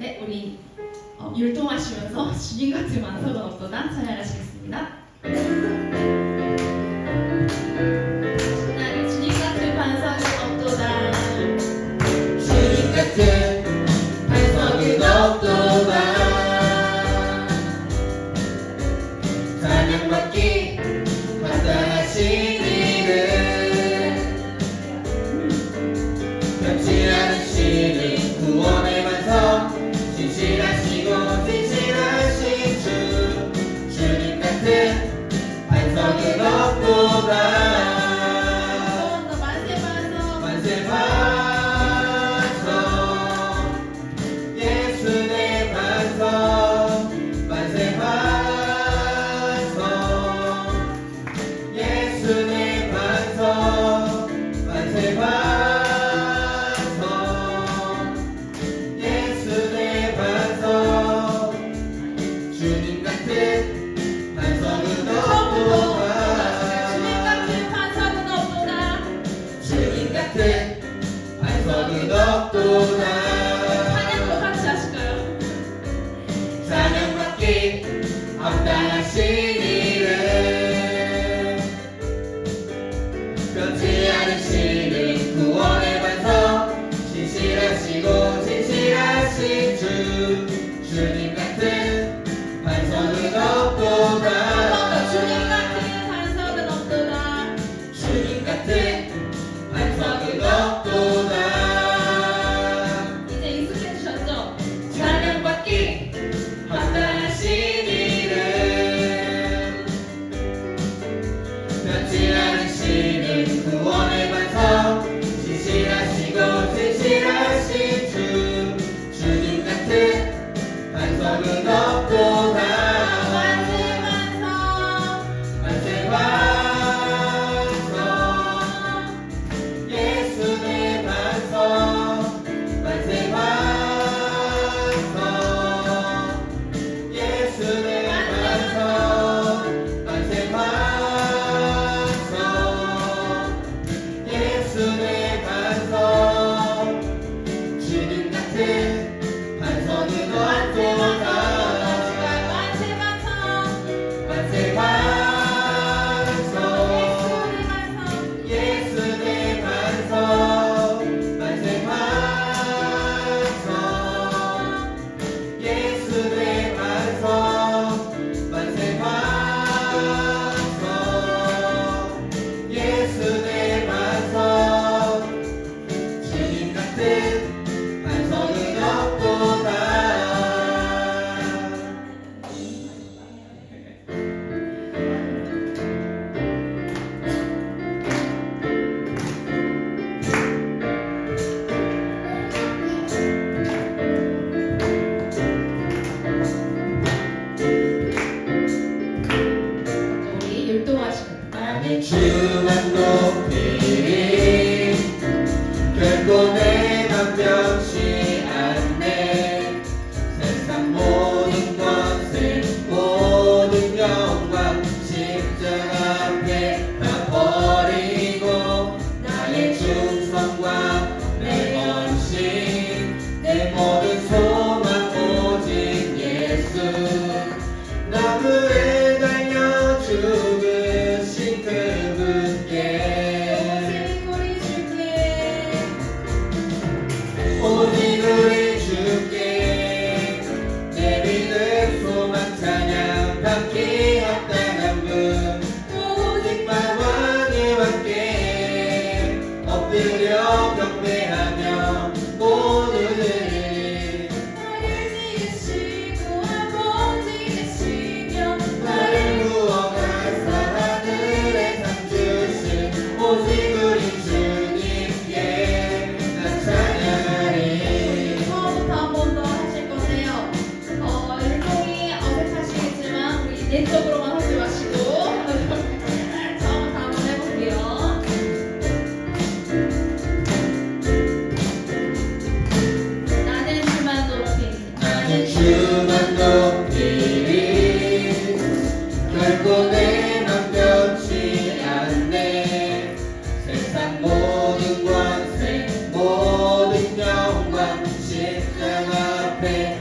네, 우리 율동하시면서 주님 같은 만석은 없도다 찬양하시겠습니다. 나를 주님 같은 반석은 없도다. 주님 같은 반석은 없도다. 찬양받기 마땅하신 이름, 변치 않으시는 구원의 반석, 진실하시고 진실하신 주. 주님 같은 반석은 없도다. 더 만세 반석. 만세 반석, 예수 내 반석. 만세 반석, 예수 내 반석. 만세 반석, 예수 내 반석. 주님 같은 반석은 없도다. 주님 같은 반석은 없도다. 주님 같은 반석은 없도다. 찬양도 같이 하실까요? 찬양받기 합당하신 이름, 변치 않으시는 구원의 반석, 진실하시고 진실하신 주. 주님 같은 반석은 없도다. 주님 같은 반석은 없도다. 주님 같은 반석은 없도다. 이제 익숙해지셨죠? 찬양받기 합당하신 이름, 변치 않으시는 구원의 반석, 진실하시고 진실하신 주. 주님 같은 반석은 없도다. 만세 반석. 만세 반석, 예수 내 반석. 만세 반석, 예수 내 반석. 만세 반석, 예수 내 반석. 주님 같은 반석은 없도다. 만세 반석. 만세 반석, 예수의 반석. 예수 내 반석. 만세 반석, 예수 내 반석. 만세 반석, 예수 내 반석. 주님 같은 반석은 없도다. 우리 율동하시고 나는 주만 높이리, 결코 내가 변치 않네. 세상 모든 권세 모든 영광 십자가 앞에 다 버리고, 나의 충성과 내 헌신 내 모든 소망 오직 예수. 나무에 달려 죽으신 그분께 우리 줄게. 오직 우리 주께 내 믿음 소망 찬양 받기 합당한 분, 오직 만왕의 왕께 엎드려 경배하며 모두들이 나를 지으시고 아버지 되시며 나를 구원하사 하늘에 상 주신 오직 우리 주님께 난 찬양하리. 처음부터 한 번 더 하실 건데요. 율동이 어색하시겠지만 우리 내적으로만 하지 마시고 처음부터 한번 해볼게요. 나는 주만 높이. 나는 주만 높이리, 결코 내 맘 변치 않네. 세상 모든 권세 모든 영광 십자가 앞에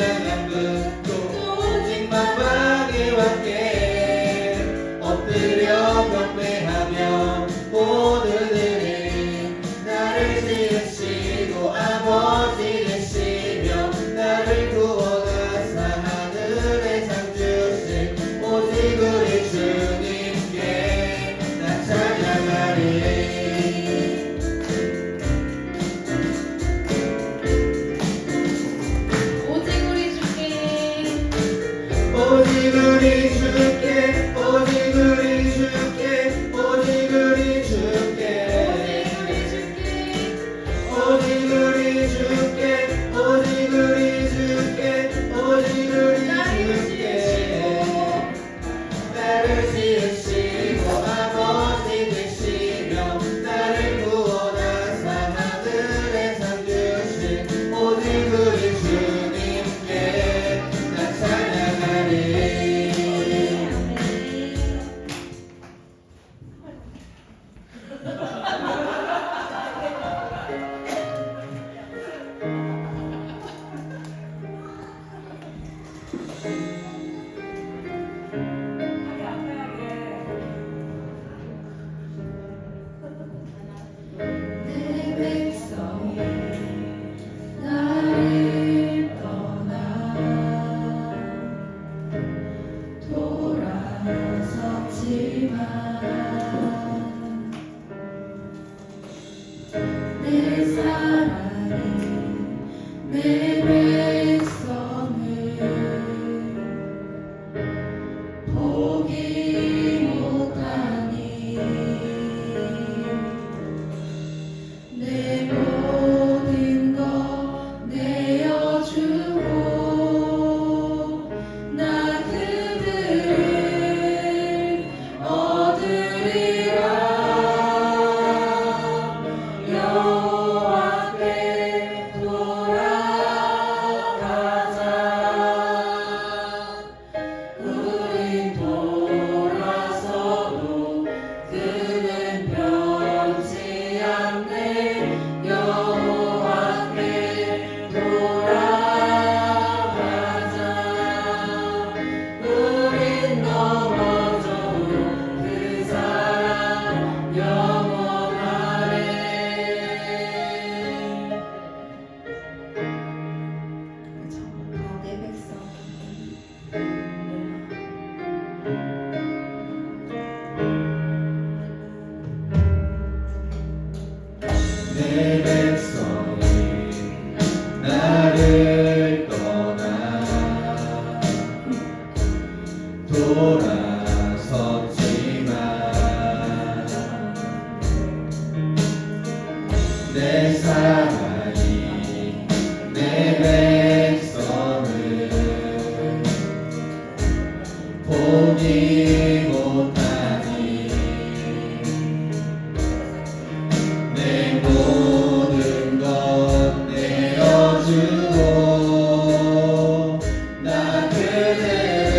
찬양한 분도 오직 만왕의 왕께 엎드려 경배하며 모두들이 나를 지으시고 아버지 되시며 나를 구원하사 하늘에 상 주신 오직 우리 주님께 나 찬양하리. 오직 우리 주께 오직 우리 주께 오직 우리 주께 오직 우리 주께 오직 우리 주께 오직 우리 주께 오직 우리 주께 나를 지으시고 아버지 되시며 나를 구원하사 하늘에 상 주신 오직 우리 주님께 나 찬양하리. 내 백성이 나를 떠나 돌아섰지만 내 사랑이 내 백성을 포기 못하니 내 모든 것 내어주고 나 그들을 얻으리라. 여호와께 돌아가자. 우린 돌아서도 그는 변치 않네. 여호와께 돌아가자. 우린 넘어져도 그 사랑 영원하네. 내 백성 내 백성이 나를 떠나 돌아섰지만 내 사랑이 내 백성을 포기 못하니 내 모든 것 내어주고 나 그대를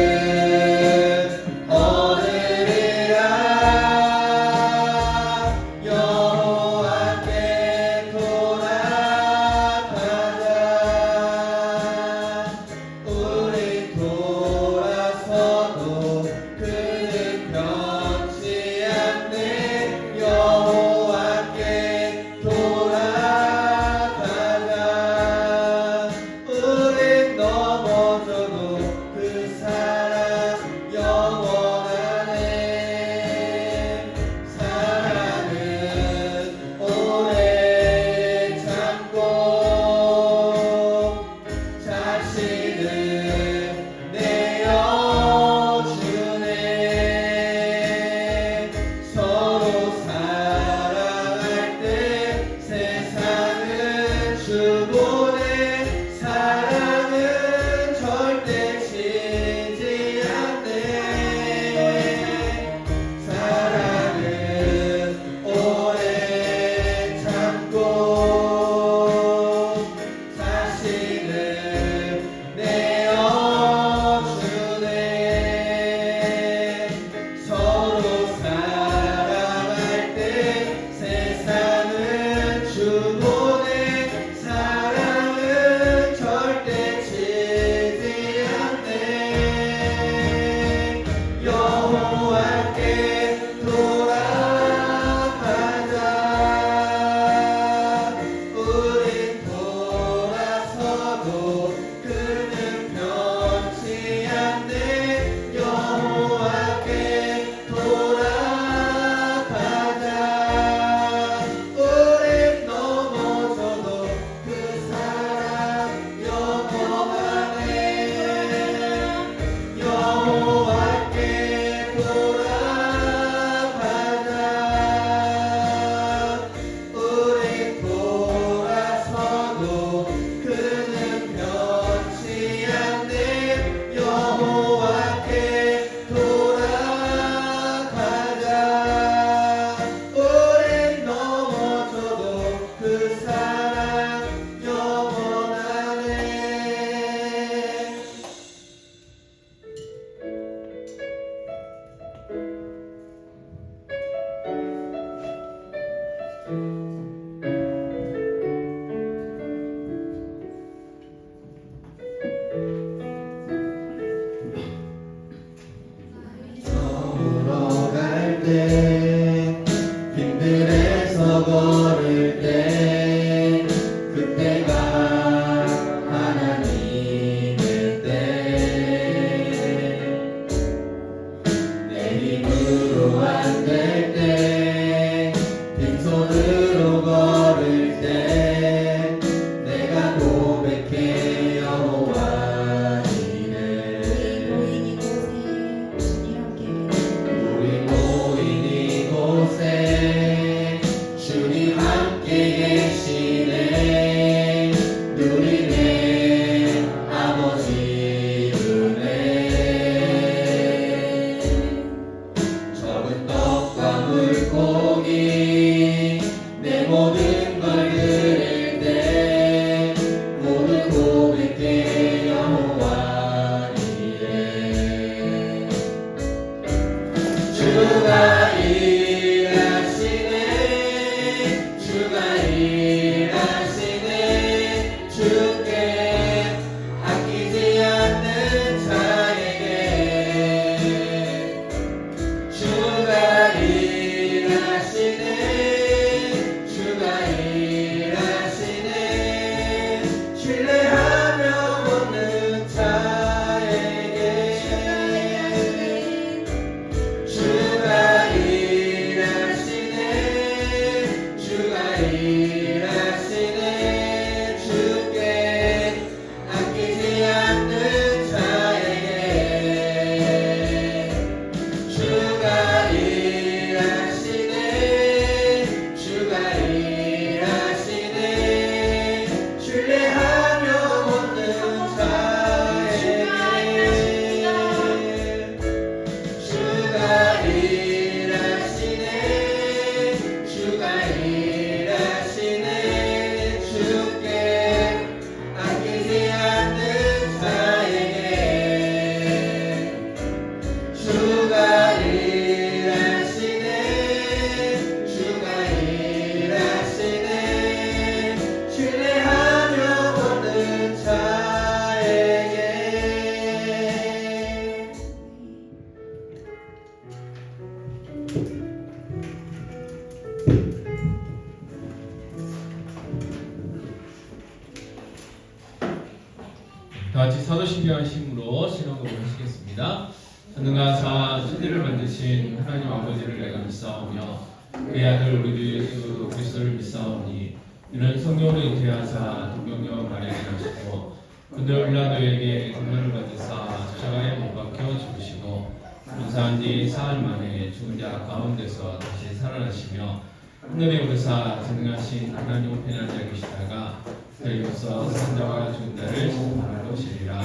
신뢰하심으로 신앙을 하시겠습니다. 전능하사 천지를 만드신 하나님 아버지를 내가 믿사오며 그의 아들 우리 예수 그리스도를 믿사오니 이는 성령으로 잉태하사 동정녀 마리아에 나시고 그들 빌라도에게 국면을 받으사 십자가에 못 박혀 죽으시고 문사한 지 사흘 만에 죽은 자 가운데서 다시 살아나시며 하늘에 오르사 전능하신 하나님 우편에 앉아 계시다가 저희로서 산자와 죽은 자를 심판하러 오시리라.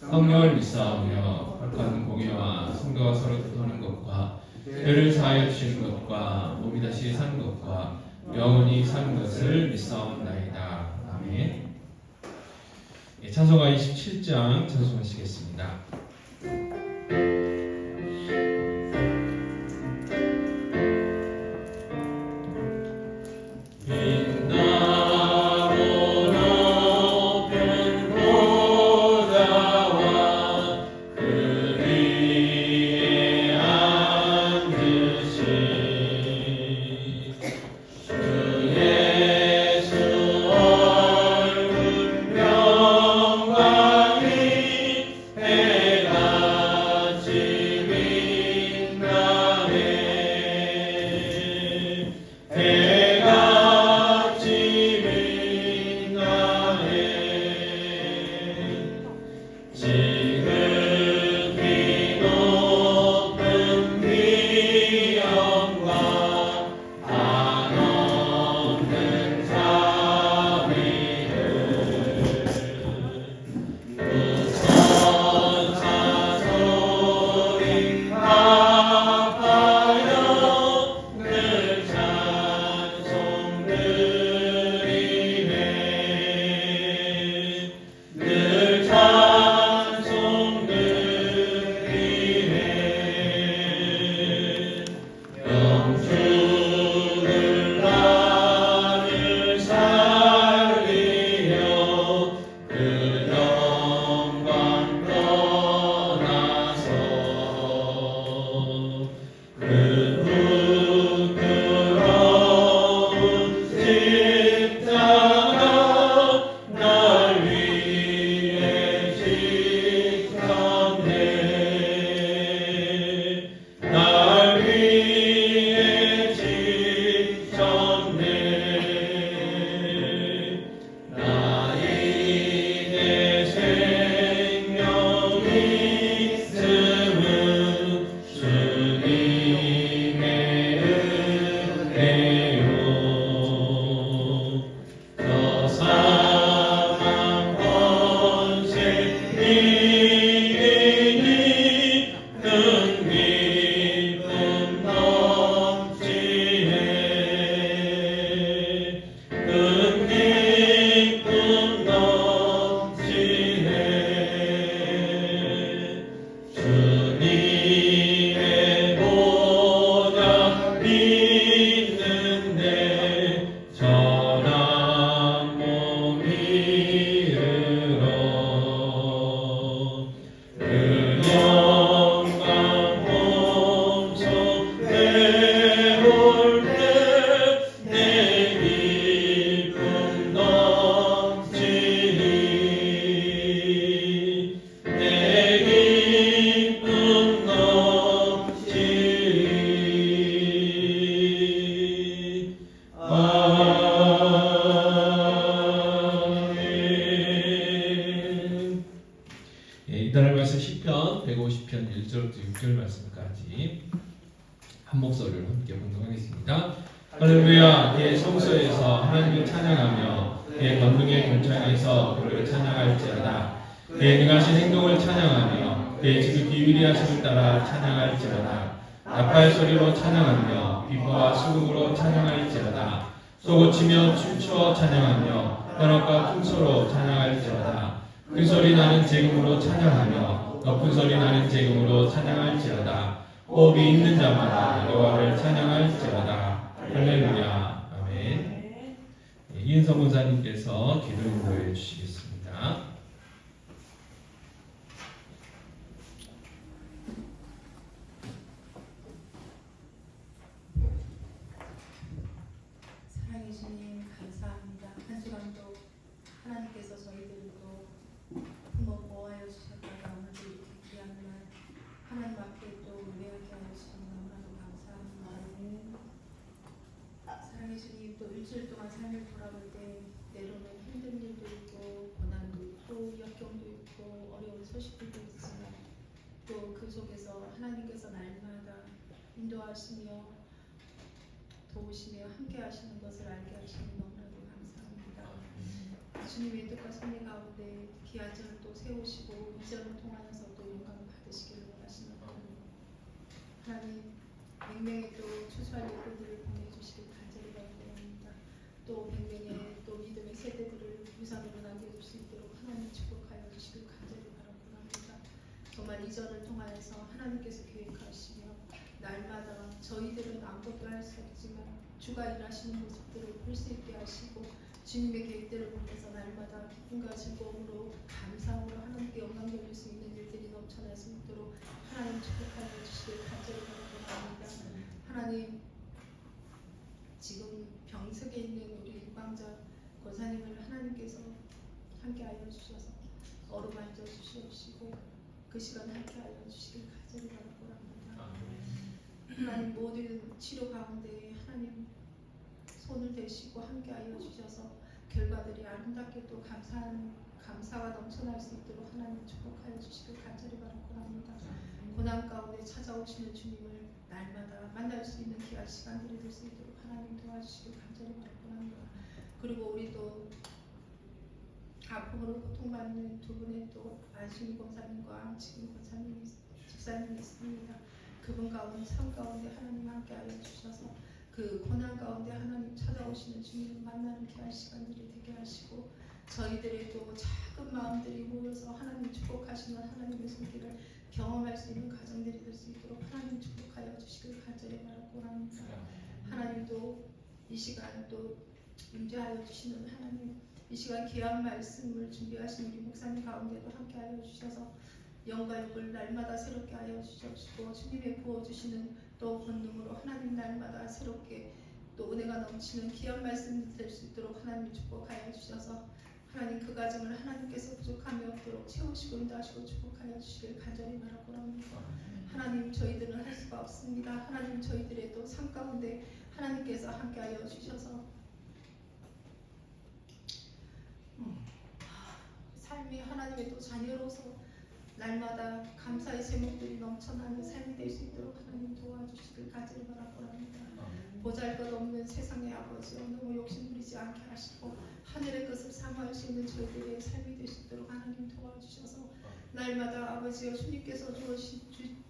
성령을 믿사오며 거룩한 공예와 성도가 서로 교통하는 것과 죄를 사하여 주시는 것과 몸이 다시 사는 것과 영원히 사는 것을 믿사옵나이다. 아멘. 예, 찬송가 27장 찬송하시겠습니다. 이달의 말씀 시편 150편 1절부터 6절 말씀까지 한 목소리로 함께 봉독하겠습니다. 할렐루야. 그의 성소에서 하나님을 찬양하며 그의 권능의 궁창에서 그를 찬양할지어다. 그의 능하신 행동을 찬양하며 그의 지극히 위대하심을 따라 찬양할지어다. 나팔 소리로 찬양하며 비포와 수금으로 찬양할지어다. 소고치며 춤추어 찬양하며 현악과 풍소로 찬양할지어다. 큰 소리 나는 재금으로 찬양하며 높은 소리 나는 재금으로 찬양할지어다. 호흡이 있는 자마다 여호와를 찬양할지어다. 할렐루야. 아멘. 이은성 원사님께서 기도 인도해 주시겠습니다. 사랑해 주님 감사합니다. 한 주간도 하나님께서 저희들도 품어 보호하여 주셨고 속에서 하나님께서 날마다 인도하시며 도우시며 함께 하시는 것을 알게 하시니 너무나도 감사합니다. 주님의 뜻과 섭리 가운데 귀한 전을 또 세우시고 이 전을 통하여서 또 영광을 받으시기를 원하시는 하나님, 백명의 또 추수할 일꾼들을 보내주시길 간절히 바랍니다. 또 백명의 또 믿음의 세대들을 유산으로 남겨줄 수 있도록 하나님 축복하여 주시길 간절히 바랍니다. 정말 이 전을 통하여서 하나님께서 계획하시며 날마다 저희들은 아무것도 할 수 없지만 주가 일하시는 모습들을 볼 수 있게 하시고 주님의 계획대로 보면서 날마다 기쁨과 즐거움으로 감사함으로 하나님께 영광 돌릴 수 있는 일들이 넘쳐날 수 있도록 하나님 축복하여 주시길 간절히 바랍니다. 하나님, 지금 병석에 있는 우리 유방자 권사님을 하나님께서 함께하여 주셔서 어루만져 주시옵시고 그 시간 함께하여 주시길 간절히 바랍니다. 하나님, 모든 치료 가운데 하나님 손을 대시고 함께하여 주셔서 결과들이 아름답게 또 감사가 넘쳐날 수 있도록 하나님 축복하여 주시길 간절히 바랍니다. 고난 가운데 찾아오시는 주님을 날마다 만날 수 있는 귀한 시간들이 될 수 있도록 하나님 도와주시길 간절히 바랍니다. 그리고 우리 또 아픔으로 고통받는 두 분의 또 안순희 권사님과 안치근 권사님이 집사님이 있습니다. 그분 가운데 삶 가운데 하나님 함께하여 주셔서 그 고난 가운데 하나님 찾아오시는 주님을 만나는 귀한 시간들이 되게 하시고 저희들의 또 작은 마음들이 모여서 하나님 축복하시는 하나님의 손길을 경험할 수 있는 가정들이 될 수 있도록 하나님 축복하여 주시길 간절히 바라고 합니다. 하나님도 이 시간 또 임재하여 주시는 하나님, 이 시간 귀한 말씀을 준비하신 우리 목사님 가운데도 함께하여 주셔서 영과 육을 날마다 새롭게 하여 주시옵시고 주님의 부어주시는 또 본능으로 하나님 날마다 새롭게 또 은혜가 넘치는 귀한 말씀 될 수 있도록 하나님 축복하여 주셔서 하나님 그 가정을 하나님께서 부족함이 없도록 채우시고 인도하시고 축복하여 주시길 간절히 바라고 합니다. 하나님, 저희들은 할 수가 없습니다. 하나님, 저희들의 또 삶 가운데 하나님께서 함께하여 주셔서 삶이 하나님의 또 자녀로서 날마다 감사의 제목들이 넘쳐나는 삶이 될 수 있도록 하나님 도와주시길 간절히 바라고 합니다. 보잘것없는 세상의 아버지, 너무 욕심부리지 않게 하시고 하늘의 것을 사모할 수 있는 저희들의 삶이 될 수 있도록 하나님 도와주셔서 날마다 아버지여 주님께서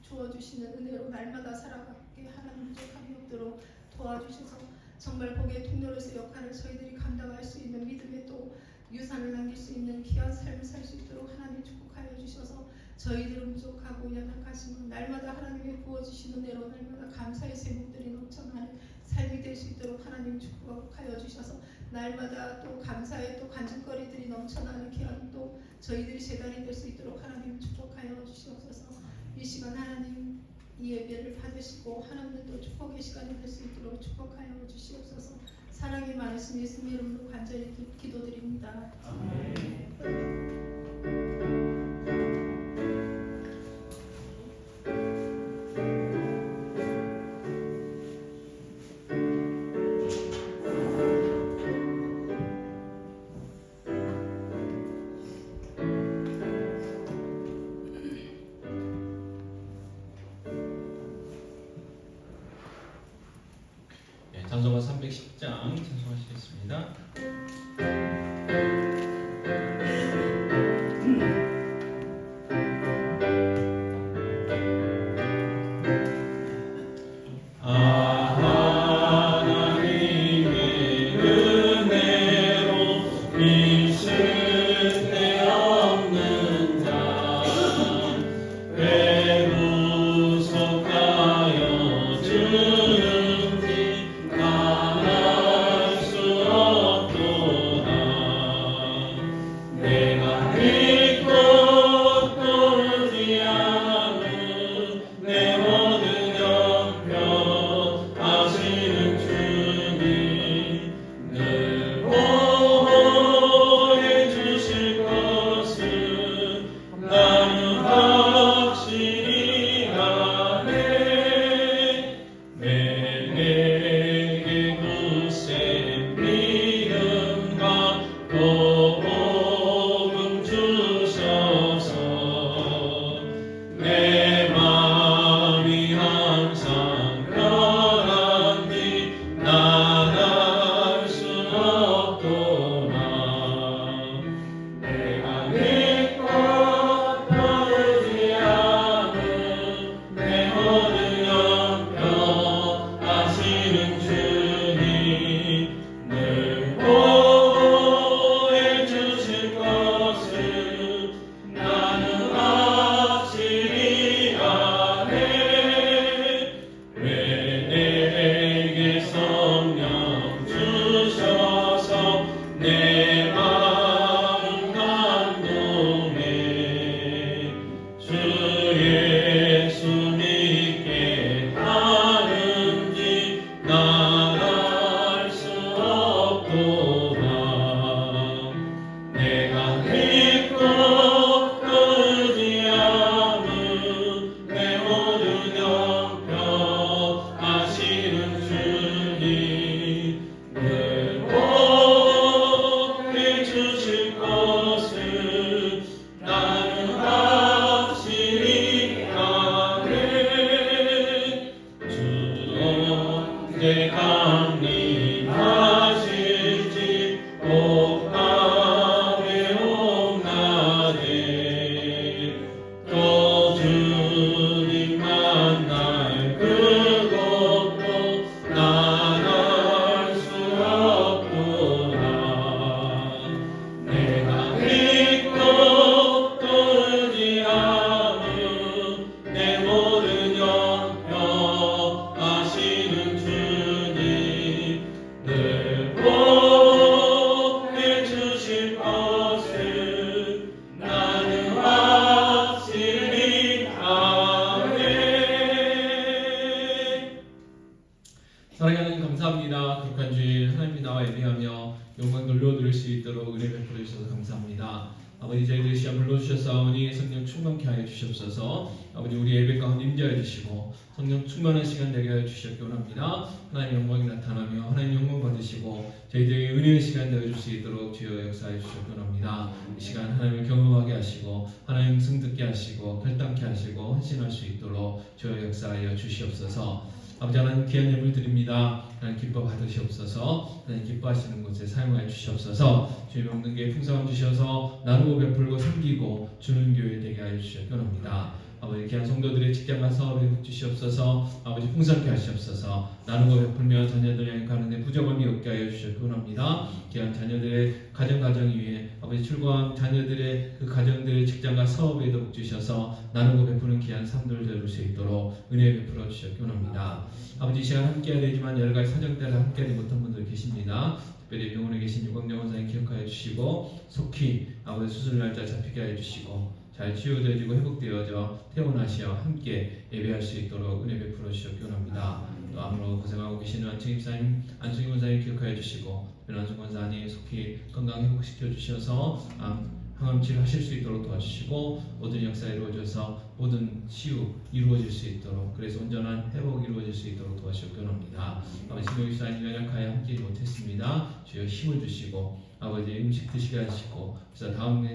주어주시는 은혜로 날마다 살아가게 하나님 부족함이 없도록 도와주셔서 정말 복의 통로로서 역할을 저희들이 감당할 수 있는 믿음의 또 유산을 남길 수 있는 귀한 삶을 살 수 있도록 하나님 축복하여 주셔서 저희들은 부족하고 연약하지만 날마다 하나님의 부어주시는 은혜로 날마다 감사의 제목들이 넘쳐나는 삶이 될 수 있도록 하나님 축복하여 주셔서 날마다 또 감사의 또 간증거리들이 넘쳐나는 귀한 또 저희들이 제단이 될 수 있도록 하나님 축복하여 주시옵소서. 이 시간 하나님 이 예배를 받으시고 하나님의 또 축복의 시간이 될 수 있도록 축복하여 주시옵소서. 사랑이 많으신 예수님 이름으로 간절히 기도드립니다. 아멘. 찬송가 310장 찬송하시겠습니다. 내 맘 주 예수 믿게 하는지 나갈 수 없도다. 내가 믿고 또 의지하는 내 모든 형편하시는 주님 늘 복해 주실 것을 나는 확실히 아네. 주도 언제 강림하실지 옥함에 옥나네. 또 주님 만날 그곳도 나갈 수 없도다. 내가 믿고 또 의지하는 내 모든 형편하시는 주님 늘 복해 주실 것을 나는 확실히 아네. 사랑하는 감사합니다. 거룩한 주일 하나님이 나와 예배하며 영광 돌려드릴 수 있도록 은혜 베풀어 주셔서 감사합니다. 아버지 저희들 시간 불러주셨사오니 성령 충만케 하여 주시옵소서. 아버지 우리 예배 가운데 임재하여 주시고 성령 충만한 시간 되게 하여 주시옵기 원합니다. 하나님 영광이 나타나며 하나님 영광 받으시고 저희들에게 은혜의 시간 되어 줄 수 있도록 주여 역사해 주시옵기 원합니다. 이 시간 하나님을 경험하게 하시고 하나님 승듣게 하시고 결단케 하시고 헌신할 수 있도록 주여 역사하여 주시옵소서. 아버지 하나님 귀한 예물 드립니다. 하나님 기뻐 받으시옵소서. 하나님 기뻐하시는 곳에 사용하여 주시옵소서. 주의 먹는 게 풍성함 주셔서 나누고 베풀고 섬기고 주는 교회 되게 하여 주시옵기 원합니다. 아버지 귀한 성도들의 직장과 사업에 복 주시옵소서. 아버지 풍성케 하시옵소서. 나누고 베풀며 자녀들을 가는 데 부족함이 없게 하여 주시옵기 원합니다. 귀한 자녀들의 가정 위에 아버지 출고한 자녀들의 그 가정들의 직장과 사업에도 복 주셔서 나누고 베푸는 귀한 삶들 되올 수 있도록 은혜 베풀어 주시옵기 원합니다. 아버지 이 시간 함께해야 되지만 여러 가지 사정 때문에 함께하지 못한 분들 계십니다. 특별히 병원에 계신 유광영 원사님 기억하여 주시고 속히 아버지 수술 날짜 잡히게 하여 주시고 잘 치유되어지고 회복되어져 퇴원하시어 함께 예배할 수 있도록 은혜 베풀어 주시옵기 원합니다. 또 암으로 고생하고 계시는 안충입사님, 안충임 원사님 기억하여 주시고 변환중 원사님 속히 건강 회복시켜 주셔서 항암 치료하실 수 있도록 도와주시고 모든 역사 이루어져서 모든 치유 이루어질 수 있도록 그래서 온전한 회복 이루어질 수 있도록 도와주시옵기 원합니다. 아버지 신명입사님 연약하여 함께 못했습니다. 주여 힘을 주시고 아버지 음식 드시게 하시고 그래서 다음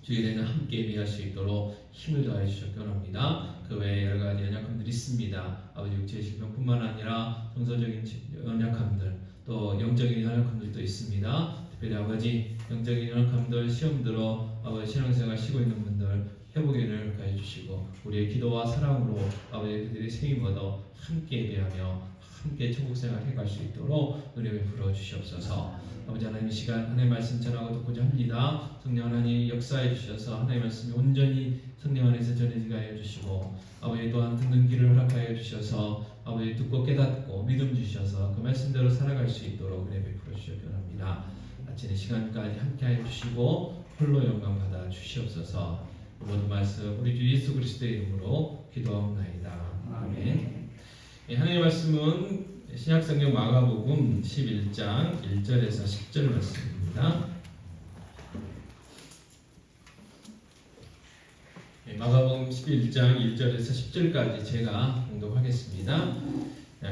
주일에는 함께 예배할 수 있도록 힘을 더해 주시옵기 원합니다. 그 외에 여러 가지 연약함들이 있습니다. 아버지 육체의 질병뿐만 아니라 정서적인 연약함들 또 영적인 연약함들도 있습니다. 특별히 아버지 영적인 연약함들 시험 들어 아버지 신앙생활 쉬고 있는 분들 회복의 은혜를 가해 주시고 우리의 기도와 사랑으로 아버지 그들이 생임 얻어 함께 예배하며 함께 천국생활 해갈 수 있도록 은혜 베풀어 주시옵소서. 아버지 하나님 이 시간 하나님의 말씀 전하고 듣고자 합니다. 성령 하나님 역사해 주셔서 하나님의 말씀이 온전히 성령 안에서 전해지게 하여 주시고 아버지 또한 듣는 길을 허락하여 주셔서 아버지 듣고 깨닫고 믿음 주셔서 그 말씀대로 살아갈 수 있도록 은혜 베풀어 주시옵기 원합니다. 아침의 시간까지 함께하여 주시고 홀로 영광 받아 주시옵소서. 모든 말씀 우리 주 예수 그리스도의 이름으로 기도하옵나이다. 아멘. 하나님의 말씀은 신약성경 마가복음 11장 1절에서 10절 말씀입니다. 마가복음 11장 1절에서 10절까지 제가 봉독하겠습니다.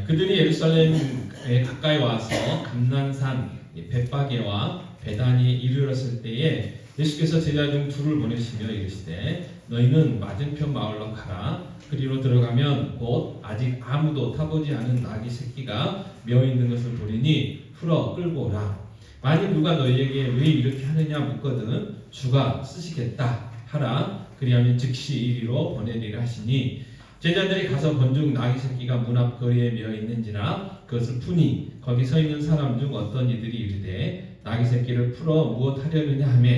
그들이 예루살렘에 가까이 와서 감난산 벳바게와 베다니에 이르렀을 때에 예수께서 제자 중 둘을 보내시며 이르시되 너희는 맞은편 마을로 가라. 그리로 들어가면 곧 아직 아무도 타보지 않은 나귀 새끼가 메어 있는 것을 보리니 풀어 끌고 오라. 만일 누가 너희에게 왜 이렇게 하느냐 묻거든 주가 쓰시겠다 하라. 그리하면 즉시 이리로 보내리라 하시니 제자들이 가서 본즉 나귀 새끼가 문 앞 거리에 메어 있는지라 그것을 푸니 거기 서 있는 사람 중 어떤 이들이 이르되 나귀 새끼를 풀어 무엇 하려느냐 하며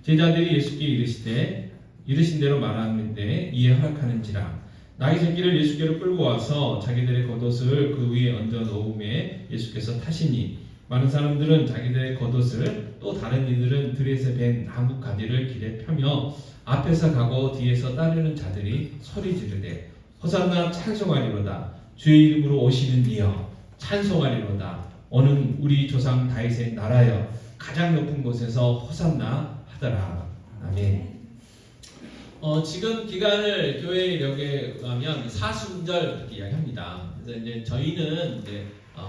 제자들이 예수께 이르신 대로 말하는데 이에 허락하는지라. 나귀 새끼를 예수께로 끌고 와서 자기들의 겉옷을 그 위에 얹어 놓음에 예수께서 타시니 많은 사람들은 자기들의 겉옷을 또 다른 이들은 들에서 벤 나무 가지를 길에 펴며 앞에서 가고 뒤에서 따르는 자들이 소리 지르되 호산나 찬송하리로다. 주의 이름으로 오시는 이여 찬송하리로다. 오는 우리 조상 다윗의 나라여 가장 높은 곳에서 호산나 하더라. 아멘. 지금 기간을 교회력에 의하면 사순절 그렇게 이야기합니다. 그래서 이제 저희는 이제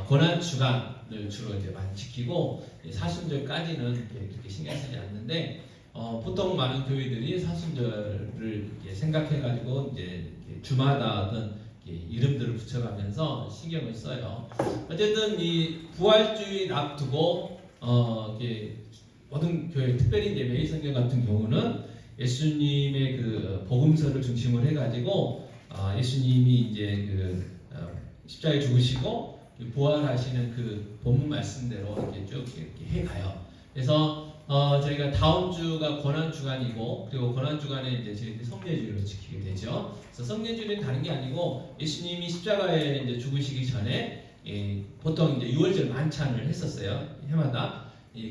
고난 주간을 주로 이제 많이 지키고 사순절까지는 그렇게 신경 쓰지 않는데 보통 많은 교회들이 사순절을 생각해가지고 이제 주마다 어떤 이름들을 붙여가면서 신경을 써요. 어쨌든 이 부활주일 앞두고 모든 교회, 특별히 이제 매일성경 같은 경우는 예수님의 그 복음서를 중심으로 해가지고 예수님이 이제 십자가에 죽으시고 부활하시는 그 본문 말씀대로 이렇게 쭉 이렇게 해가요. 그래서 저희가 다음 주가 고난 주간이고 그리고 고난 주간에 이제 저희들이 성례주일을 지키게 되죠. 그래서 성례주일은 다른 게 아니고 예수님이 십자가에 이제 죽으시기 전에 보통 이제 유월절 만찬을 했었어요. 해마다.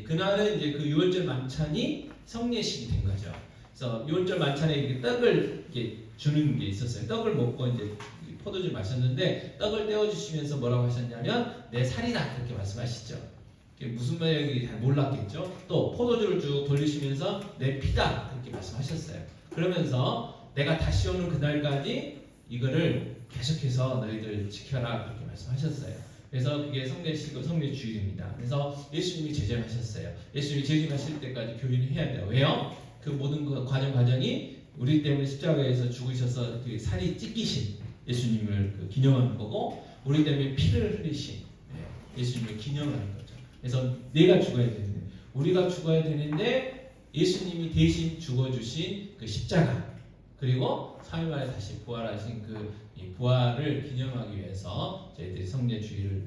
그날은 이제 그 유월절 만찬이 성례식이 된 거죠. 그래서 유월절 만찬에 이렇게 떡을 이렇게 주는 게 있었어요. 떡을 먹고 이제 포도주를 마셨는데 떡을 떼어주시면서 뭐라고 하셨냐면 내 살이다 그렇게 말씀하시죠. 무슨 말인지 잘 몰랐겠죠. 또 포도주를 쭉 돌리시면서 내 피다 그렇게 말씀하셨어요. 그러면서 내가 다시 오는 그날까지 이거를 계속해서 너희들 지켜라 그렇게 말씀하셨어요. 그래서 그게 성례식, 성례주일입니다. 그래서 예수님이 제정하셨어요. 예수님이 제정하실 때까지 교인을 해야 돼요. 왜요? 그 모든 그 과정이 우리 때문에 십자가에서 죽으셔서 그 살이 찢기신 예수님을 기념하는 거고 우리 때문에 피를 흘리신 예수님을 기념하는 거죠. 그래서 내가 죽어야 되는데 우리가 죽어야 되는데 예수님이 대신 죽어주신 그 십자가 그리고 3일 만에 다시 부활하신 그 부활을 기념하기 위해서 저희들이 성례주일을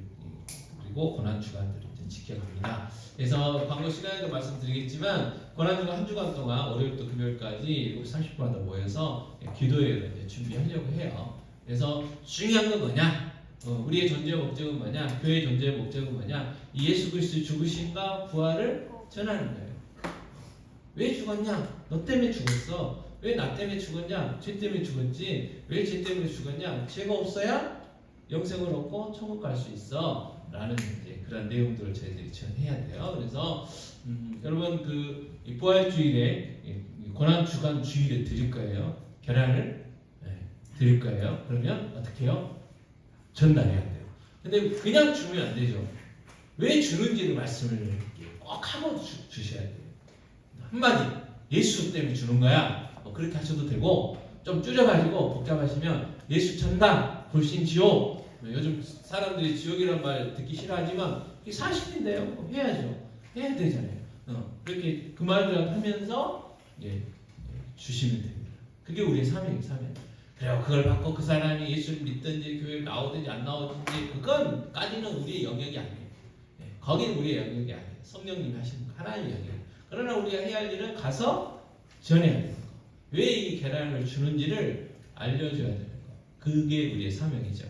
그리고 고난주간들을 지켜갑니다. 그래서 광고 시간에도 말씀드리겠지만 고난주간 한 주간 동안 월요일부터 금요일까지 30분마다 모여서 기도회를 준비하려고 해요. 그래서 중요한 건 뭐냐? 우리의 존재의 목적은 뭐냐? 교회의 존재의 목적은 뭐냐? 이 예수 그리스도의 죽으심과 부활을 전하는 거예요. 왜 죽었냐? 너 때문에 죽었어. 왜 나 때문에 죽었냐? 죄 때문에 죽었지. 왜 죄 때문에 죽었냐? 죄가 없어야 영생을 얻고 천국 갈 수 있어. 라는 이제 그런 내용들을 저희들이 전해야 돼요. 그래서 여러분 그 부활주일에 고난 주간 주일에 드릴 거예요. 계란을 드릴 거예요. 그러면 어떻게 해요? 전달해야 돼요. 근데 그냥 주면 안 되죠. 왜 주는지를 말씀을 꼭 하고 주셔야 돼요. 한마디 예수 때문에 주는 거야. 그렇게 하셔도 되고 좀 줄여가지고 복잡하시면 예수 천당 불신 지옥. 요즘 사람들이 지옥이란 말 듣기 싫어하지만 이게 사실인데요. 해야죠. 해야 되잖아요. 그렇게 그 말을 하면서 주시면 됩니다. 그게 우리의 사명이에요. 사명. 그래요. 그걸 받고 그 사람이 예수를 믿든지 교회에 나오든지 안 나오든지 그건까지는 우리의 영역이 아니에요. 거기는 우리의 영역이 아니에요. 성령님이 하시는 거 하나님의 영역이에요. 그러나 우리가 해야 할 일은 가서 전해야 되는 거. 왜 이 계란을 주는지를 알려줘야 되는 거. 그게 우리의 사명이죠.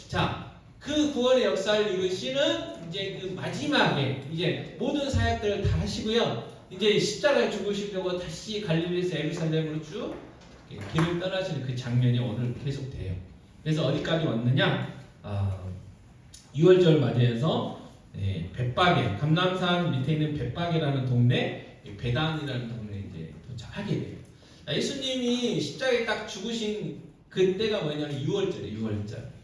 자, 그 구원의 역사를 이루시는 이제 그 마지막에 이제 모든 사역들을 다 하시고요. 이제 십자가에 죽으시려고 다시 갈릴리에서 예루살렘으로 쭉 길을 떠나시는 그 장면이 오늘 계속돼요. 그래서 어디까지 왔느냐? 6월절 맞이해서 벳바게, 감람산 밑에 있는 벳바게라는 동네, 베단이라는 동네에 이제 도착하게 돼요. 예수님이 십자가에 딱 죽으신 그때가 뭐냐면 6월절이에요.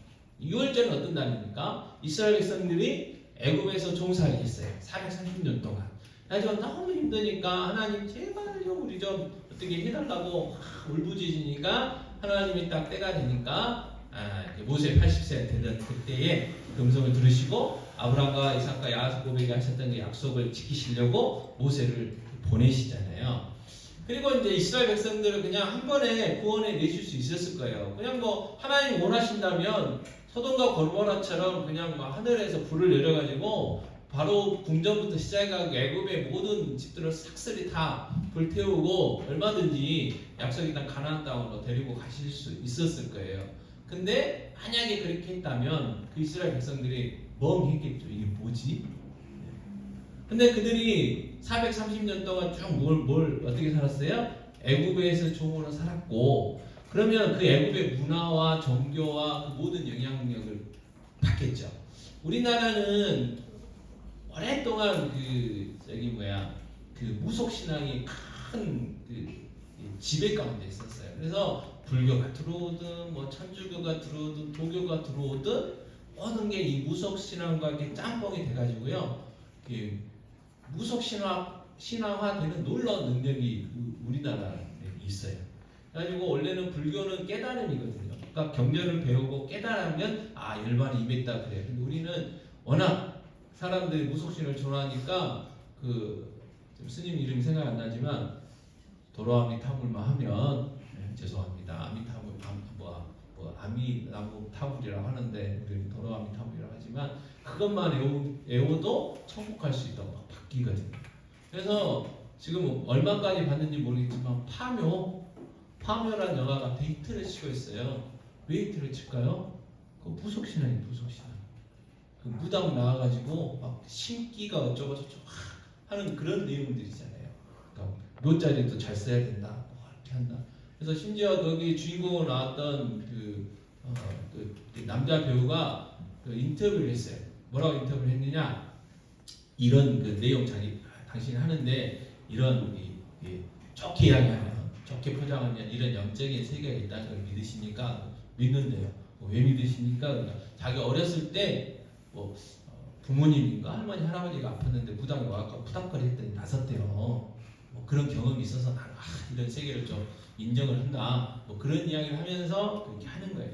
6월절은 어떤 날입니까? 이스라엘 백성들이 애굽에서 종살이 했어요. 430년 동안. 하지만 너무 힘드니까 하나님 제발요 우리 좀 어떻게 해달라고 울부짖으니까 하나님이 딱 때가 되니까 모세 80세 되던 그때에 음성을 들으시고 아브라함과 이삭과 야곱에게 하셨던 그 약속을 지키시려고 모세를 보내시잖아요. 그리고 이제 이스라엘 백성들은 그냥 한 번에 구원해 내실 수 있었을 거예요. 그냥 뭐 하나님 원하신다면 소돔과 고모라처럼 그냥 막 하늘에서 불을 내려가지고 바로 궁전부터 시작해가지고 애굽의 모든 집들을 싹쓸이 다 불태우고 얼마든지 약속의 땅 가나안 땅으로 데리고 가실 수 있었을 거예요. 근데 만약에 그렇게 했다면 그 이스라엘 백성들이 멍했겠죠. 이게 뭐지? 근데 그들이 430년 동안 쭉 뭘 어떻게 살았어요? 애굽에서 종으로 살았고 그러면 그 애굽의 문화와 종교와 그 모든 영향력을 받겠죠. 우리나라는 오랫동안 그 무속 신앙이 큰 지배 가운데 있었어요. 그래서 불교가 들어오든 뭐 천주교가 들어오든 도교가 들어오든 모든 게 이 무속 신앙과 이렇게 짬뽕이 돼가지고요. 무속 신앙화되는 놀라운 능력이 우리나라에 있어요. 그래가지고 원래는 불교는 깨달음이거든요. 그러니까 경전을 배우고 깨달으면 열반이 임했다 그래요. 근데 우리는 워낙 사람들이 무속신을 좋아하니까 스님 이름이 생각 안 나지만 도로아미타불만 하면 죄송합니다. 아미나무 타불이라고 하는데 우리는 도로아미타불이라고 하지만 그것만 외워도 천국 갈 수 있다고 막 바뀌거든요. 그래서 지금 얼마까지 봤는지 모르겠지만 파묘라는 영화가 데이트를 치고 있어요. 왜 데이트를 칠까요? 그 무속신앙이 무속신앙. 그 무당 나와가지고 막 신기가 어쩌고 저쩌고 하는 그런 내용들이잖아요. 그러니까 묘자리도 잘 써야 된다. 뭐 이렇게 한다. 그래서 심지어 거기 주인공으로 나왔던 그 남자 배우가 인터뷰를 했어요. 뭐라고 인터뷰를 했느냐? 이런 그 내용 당신이 하는데 이런 좋게 이야기하면 좋게 포장하면 이런 영적인 세계가 있다는 걸 믿으십니까? 믿는데요. 왜 믿으십니까? 그러니까 자기 어렸을 때 부모님인가 할머니 할아버지가 아팠는데 무당이 와서 푸닥거리 했더니 나섰대요. 뭐 그런 경험이 있어서 나는 이런 세계를 좀 인정을 한다. 뭐 그런 이야기를 하면서 그렇게 하는 거예요.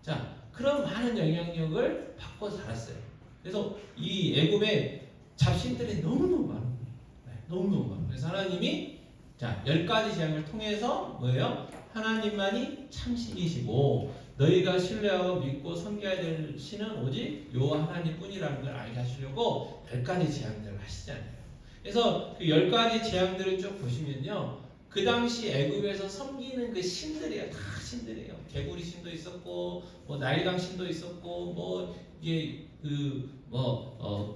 자, 그런 많은 영향력을 받고 살았어요. 그래서 이 애굽에 잡신들이 너무너무 많아요. 너무너무 많아요. 그래서 하나님이 10가지 재앙을 통해서 뭐예요? 하나님만이 참신이시고 너희가 신뢰하고 믿고 섬겨야 될 신은 오직 요 하나님뿐이라는 걸 알게 하시려고 10가지 재앙들을 하시잖아요. 그래서 그 10가지 재앙들을 쭉 보시면요. 그 당시 애굽에서 섬기는 그 신들이에요. 다 신들이에요. 개구리 신도 있었고, 나일강 신도 있었고,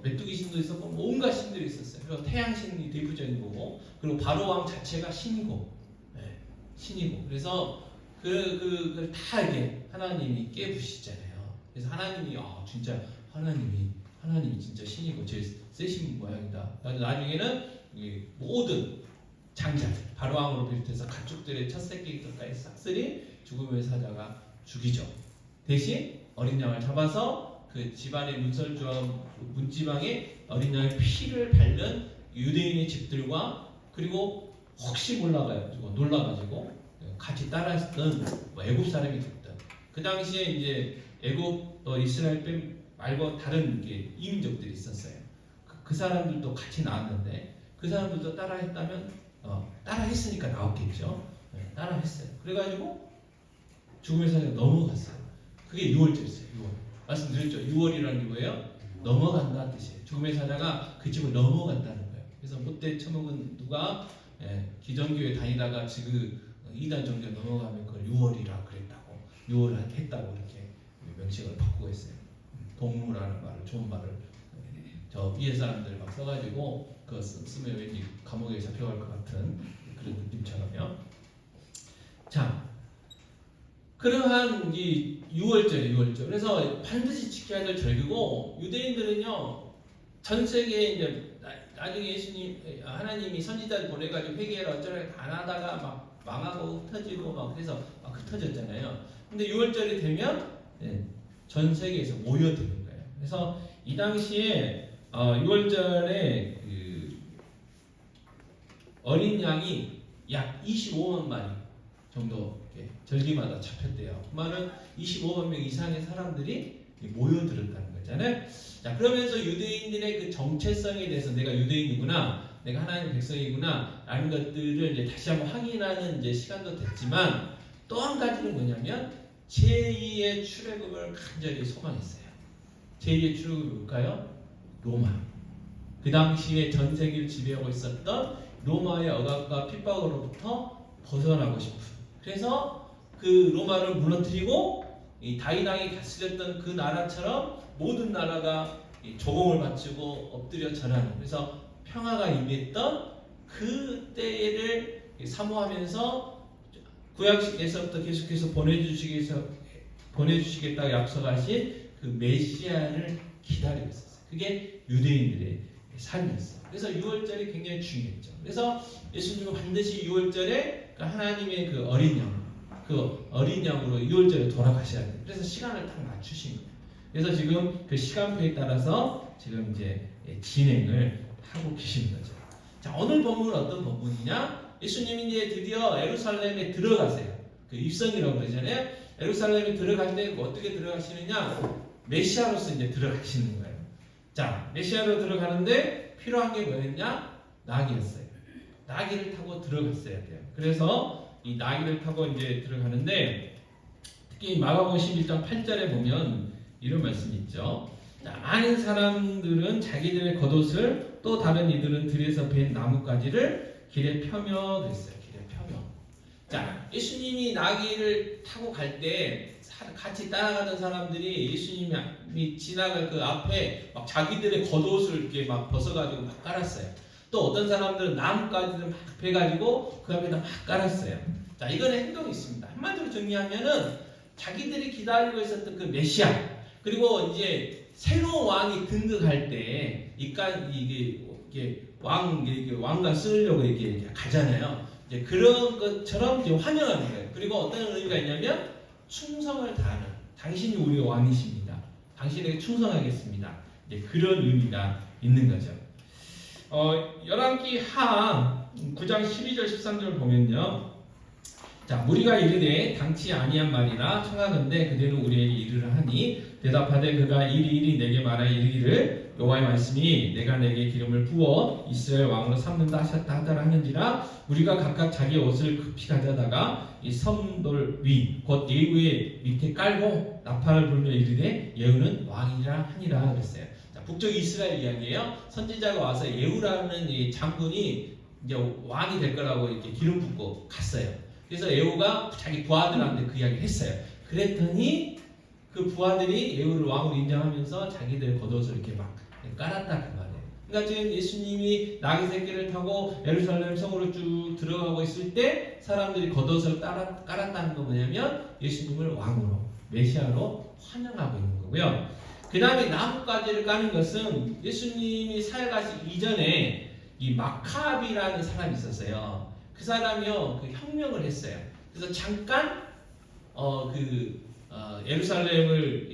메뚜기 신도 있었고, 온갖 신들이 있었어요. 그리고 태양 신이 대표적인 거고, 그리고 바로 왕 자체가 신이고, 신이고. 그래서 그걸 다 이렇게 하나님이 깨부시잖아요. 그래서 하나님이 진짜 하나님이 진짜 신이고 제일 세신 모양이다. 나중에는 모든 장자들, 바로왕으로 비롯해서 가축들의 첫 새끼들까지 싹쓸이 죽음의 사자가 죽이죠. 대신 어린 양을 잡아서 그 집안의 문지방에 어린 양의 피를 바른 유대인의 집들과 그리고 혹시 놀라가지고 같이 따라했던 애굽 사람이 됐던 그 당시에 이제 애굽 이스라엘 말고 다른 이민족들이 있었어요. 그 사람들도 같이 나왔는데 그 사람들도 따라했다면 따라했으니까 나왔겠죠. 따라했어요. 그래가지고 죽음의 사자가 넘어갔어요. 그게 6월절이었어요. 6월. 말씀드렸죠. 6월이라는 게 뭐예요? 넘어간다는 뜻이에요. 죽음의 사자가 그 집을 넘어갔다는 거예요. 그래서 못돼 처먹은 누가 기존교회 다니다가 지금 이단 종교 넘어가면 그걸 6월이라 그랬다고 6월 했다고 이렇게 명칭을 바꾸고 있어요. 동무라는 말을 좋은 말을 저 위에 사람들 막 써가지고 그거 쓰면 왠지 감옥에 잡혀갈 것 같은 그런 느낌처럼요. 자, 그러한 이 6월절 그래서 반드시 지켜야 될 절기고 유대인들은요 전 세계에 이제 나중에 하나님이 선지자를 보내가지고 회개하라 어쩌라 안 하다가 막 망하고 흩어지고 막 그래서 막 흩어졌잖아요. 근데 6월절이 되면 전 세계에서 모여드는 거예요. 그래서 이 당시에 6월절에 그 어린 양이 약 25만 마리 정도 절기마다 잡혔대요. 그 말은 25만 명 이상의 사람들이 모여들었다는 거잖아요. 자, 그러면서 유대인들의 그 정체성에 대해서 내가 유대인이구나, 내가 하나님의 백성이구나 라는 것들을 이제 다시 한번 확인하는 이제 시간도 됐지만 또 한 가지는 뭐냐면 제2의 출애굽을 간절히 소망했어요. 제2의 출애굽이 뭘까요? 로마. 그 당시에 전 세계를 지배하고 있었던 로마의 억압과 핍박으로부터 벗어나고 싶은. 그래서 그 로마를 무너뜨리고 이 다윗 왕이 다스렸던 그 나라처럼 모든 나라가 조공을 바치고 엎드려 절하는. 그래서 평화가 임했던 그때를 사모하면서 구약에서부터 계속해서 보내주시겠다고 약속하신 그 메시아를 기다리고 있었어요. 그게 유대인들의 삶이었어요. 그래서 유월절이 굉장히 중요했죠. 그래서 예수님은 반드시 유월절에 하나님의 그 어린 양으로 유월절에 돌아가셔야 돼요. 그래서 시간을 딱 맞추신 거예요. 그래서 지금 그 시간표에 따라서 지금 이제 진행을 하고 계시는 거죠. 자, 오늘 본문은 어떤 본문이냐? 예수님이 이제 드디어 예루살렘에 들어가세요. 그 입성이라고 그러잖아요. 예루살렘에 들어갈 때 어떻게 들어가시느냐? 메시아로서 이제 들어가시는 거예요. 자, 메시아로 들어가는데 필요한 게 뭐였냐? 낙이었어요. 나귀를 타고 들어갔어야 돼요. 그래서 이 나귀를 타고 이제 들어가는데 특히 마가복음 11장 8절에 보면 이런 말씀이 있죠. 자, 많은 사람들은 자기들의 겉옷을 또 다른 이들은 들에서 벤 나뭇가지를 길에 펴며 그랬어요. 길에 펴며. 자, 예수님이 나귀를 타고 갈 때 같이 따라가던 사람들이 예수님이 지나갈 그 앞에 막 자기들의 겉옷을 이렇게 막 벗어가지고 막 깔았어요. 또 어떤 사람들은 나뭇가지를 막 베가지고 그 앞에다 막 깔았어요. 자, 이건 행동이 있습니다. 한마디로 정리하면은 자기들이 기다리고 있었던 그 메시아, 그리고 이제 새로운 왕이 등극할 때 이게 왕관 쓰려고 이렇게 가잖아요. 이제 그런 것처럼 이제 환영하는 거예요. 그리고 어떤 의미가 있냐면 충성을 다하는, 당신이 우리의 왕이십니다. 당신에게 충성하겠습니다. 이제 그런 의미가 있는 거죠. 열왕기 하 9장 12절 13절 보면요. 자, 무리가 이르되 당치 아니한 말이라 청하건대 그대는 우리에게 이르라 하니 대답하되 그가 이리 내게 말하 이르기를 여호와의 말씀이 내가 내게 기름을 부어 이스라엘 왕으로 삼는다 하셨다 하더라 하는지라 우리가 각각 자기 옷을 급히 가져다가 이 섬돌 위 곧 예후의 밑에 깔고 나팔을 불며 이르되 예후는 왕이라 하니라 그랬어요. 자, 북쪽 이스라엘 이야기예요. 선지자가 와서 예후라는 이 장군이 이제 왕이 될 거라고 이렇게 기름 붓고 갔어요. 그래서 예후가 자기 부하들한테 그 이야기를 했어요. 그랬더니 그 부하들이 예후를 왕으로 인정하면서 자기들 겉옷을 이렇게 막 깔았다 그 말이에요. 그러니까 지금 예수님이 나귀 새끼를 타고 예루살렘 성으로 쭉 들어가고 있을 때 사람들이 겉옷을 깔았다는 건 뭐냐면 예수님을 왕으로 메시아로 환영하고 있는 거고요. 그 다음에 나뭇가지를 까는 것은 예수님이 사역하시기 이전에 이 마카비라는 사람이 있었어요. 그 사람이요, 그 혁명을 했어요. 그래서 잠깐 예루살렘을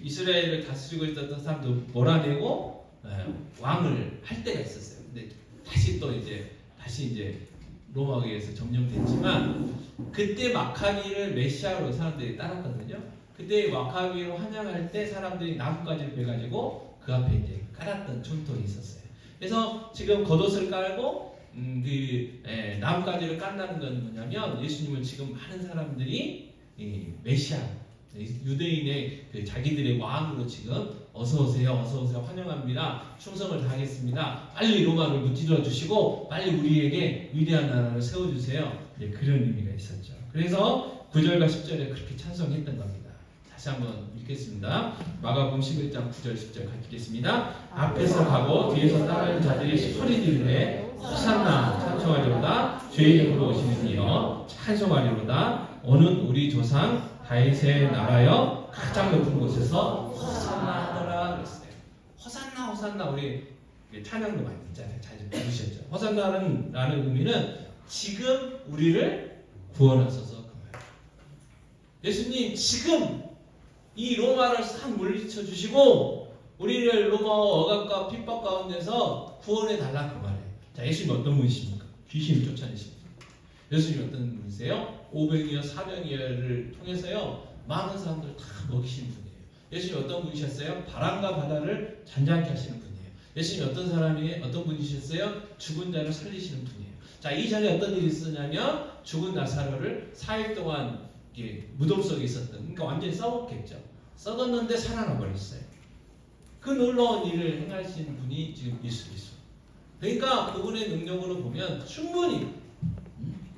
이스라엘을 다스리고 있었던 사람도 몰아내고 왕을 할 때가 있었어요. 근데 다시 이제 로마에 의해서 점령됐지만 그때 마카비를 메시아로 사람들이 따랐거든요. 그때 마카비로 환영할 때 사람들이 나뭇가지를 베가지고 그 앞에 이제 깔았던 전통이 있었어요. 그래서 지금 겉옷을 깔고 나뭇가지를 깐다는 건 뭐냐면 예수님은 지금 많은 사람들이 메시아 유대인의 그 자기들의 왕으로 지금 어서 오세요 환영합니다. 충성을 다하겠습니다. 빨리 로마를 무찌르어 주시고 빨리 우리에게 위대한 나라를 세워주세요. 그런 의미가 있었죠. 그래서 9절과 10절에 그렇게 찬송했던 겁니다. 다시 한번 읽겠습니다. 마가복음 11장 9절 10절 같이 읽겠습니다. 앞에서 가고 뒤에서 따르는 자들이 소리 지르되 호산나 찬송하리로다. 주의 이름으로 오시는 이여 찬송하리로다. 오는 우리 조상 다윗의 나라여 가장 높은 곳에서 호산나 하더라 그랬어요. 호산나 우리 찬양도 많이 듣잖아요. 잘 들으셨죠? 호산나는 라는 의미는 지금 우리를 구원하소서 그 말. 예수님 지금 이 로마를 싹 물리쳐 주시고 우리를 로마와 억압과 핍박 가운데서 구원해 달라 그 말이에요. 자, 예수님 어떤 분이십니까? 귀신을 쫓아내십니다. 예수님 어떤 분이세요? 500여 400여를 통해서요 많은 사람들을 다 먹이시는 분이에요. 예수님 어떤 분이셨어요? 바람과 바다를 잔잔케 하시는 분이에요. 예수님 어떤 분이셨어요? 죽은 자를 살리시는 분이에요. 자, 이전에 어떤 일이 있었냐면 죽은 나사로를 4일 동안 무덤 속에 있었던, 그러니까 완전히 썩었겠죠. 썩었는데 살아나 버렸어요. 그 놀라운 일을 행하신 분이 지금 예수 그리스도. 그러니까 그분의 능력으로 보면 충분히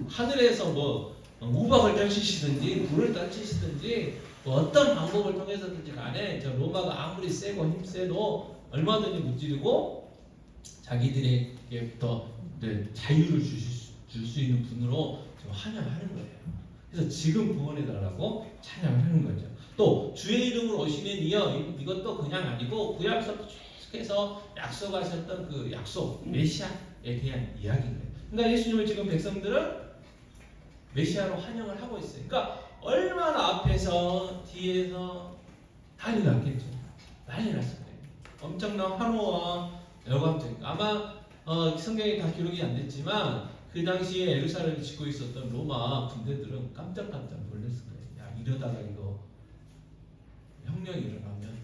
하늘에서 뭐 우박을 떨치시든지 불을 떨치시든지 뭐 어떤 방법을 통해서든지 간에 저 로마가 아무리 세고 힘세도 얼마든지 무찌르고 자기들에게부터 네, 자유를 줄 수 있는 분으로 지금 환영하는 거예요. 그래서 지금 구원해달라고 찬양을 하는 거죠. 또 주의 이름으로 오시는 이여, 이것도 그냥 아니고 구약서부터 계속해서 약속하셨던 그 약속 메시아에 대한 이야기인 거예요. 그러니까 예수님을 지금 백성들은 메시아로 환영을 하고 있어요. 그러니까 얼마나 앞에서 뒤에서 난리 났겠죠. 난리 났을 거예요. 엄청난 환호와 열광적. 아마 성경에 다 기록이 안 됐지만 그 당시에 예루살렘을 짓고 있었던 로마 군대들은 깜짝깜짝 놀랐을 거예요. 야, 이러다가 이거 혁명이 일어나면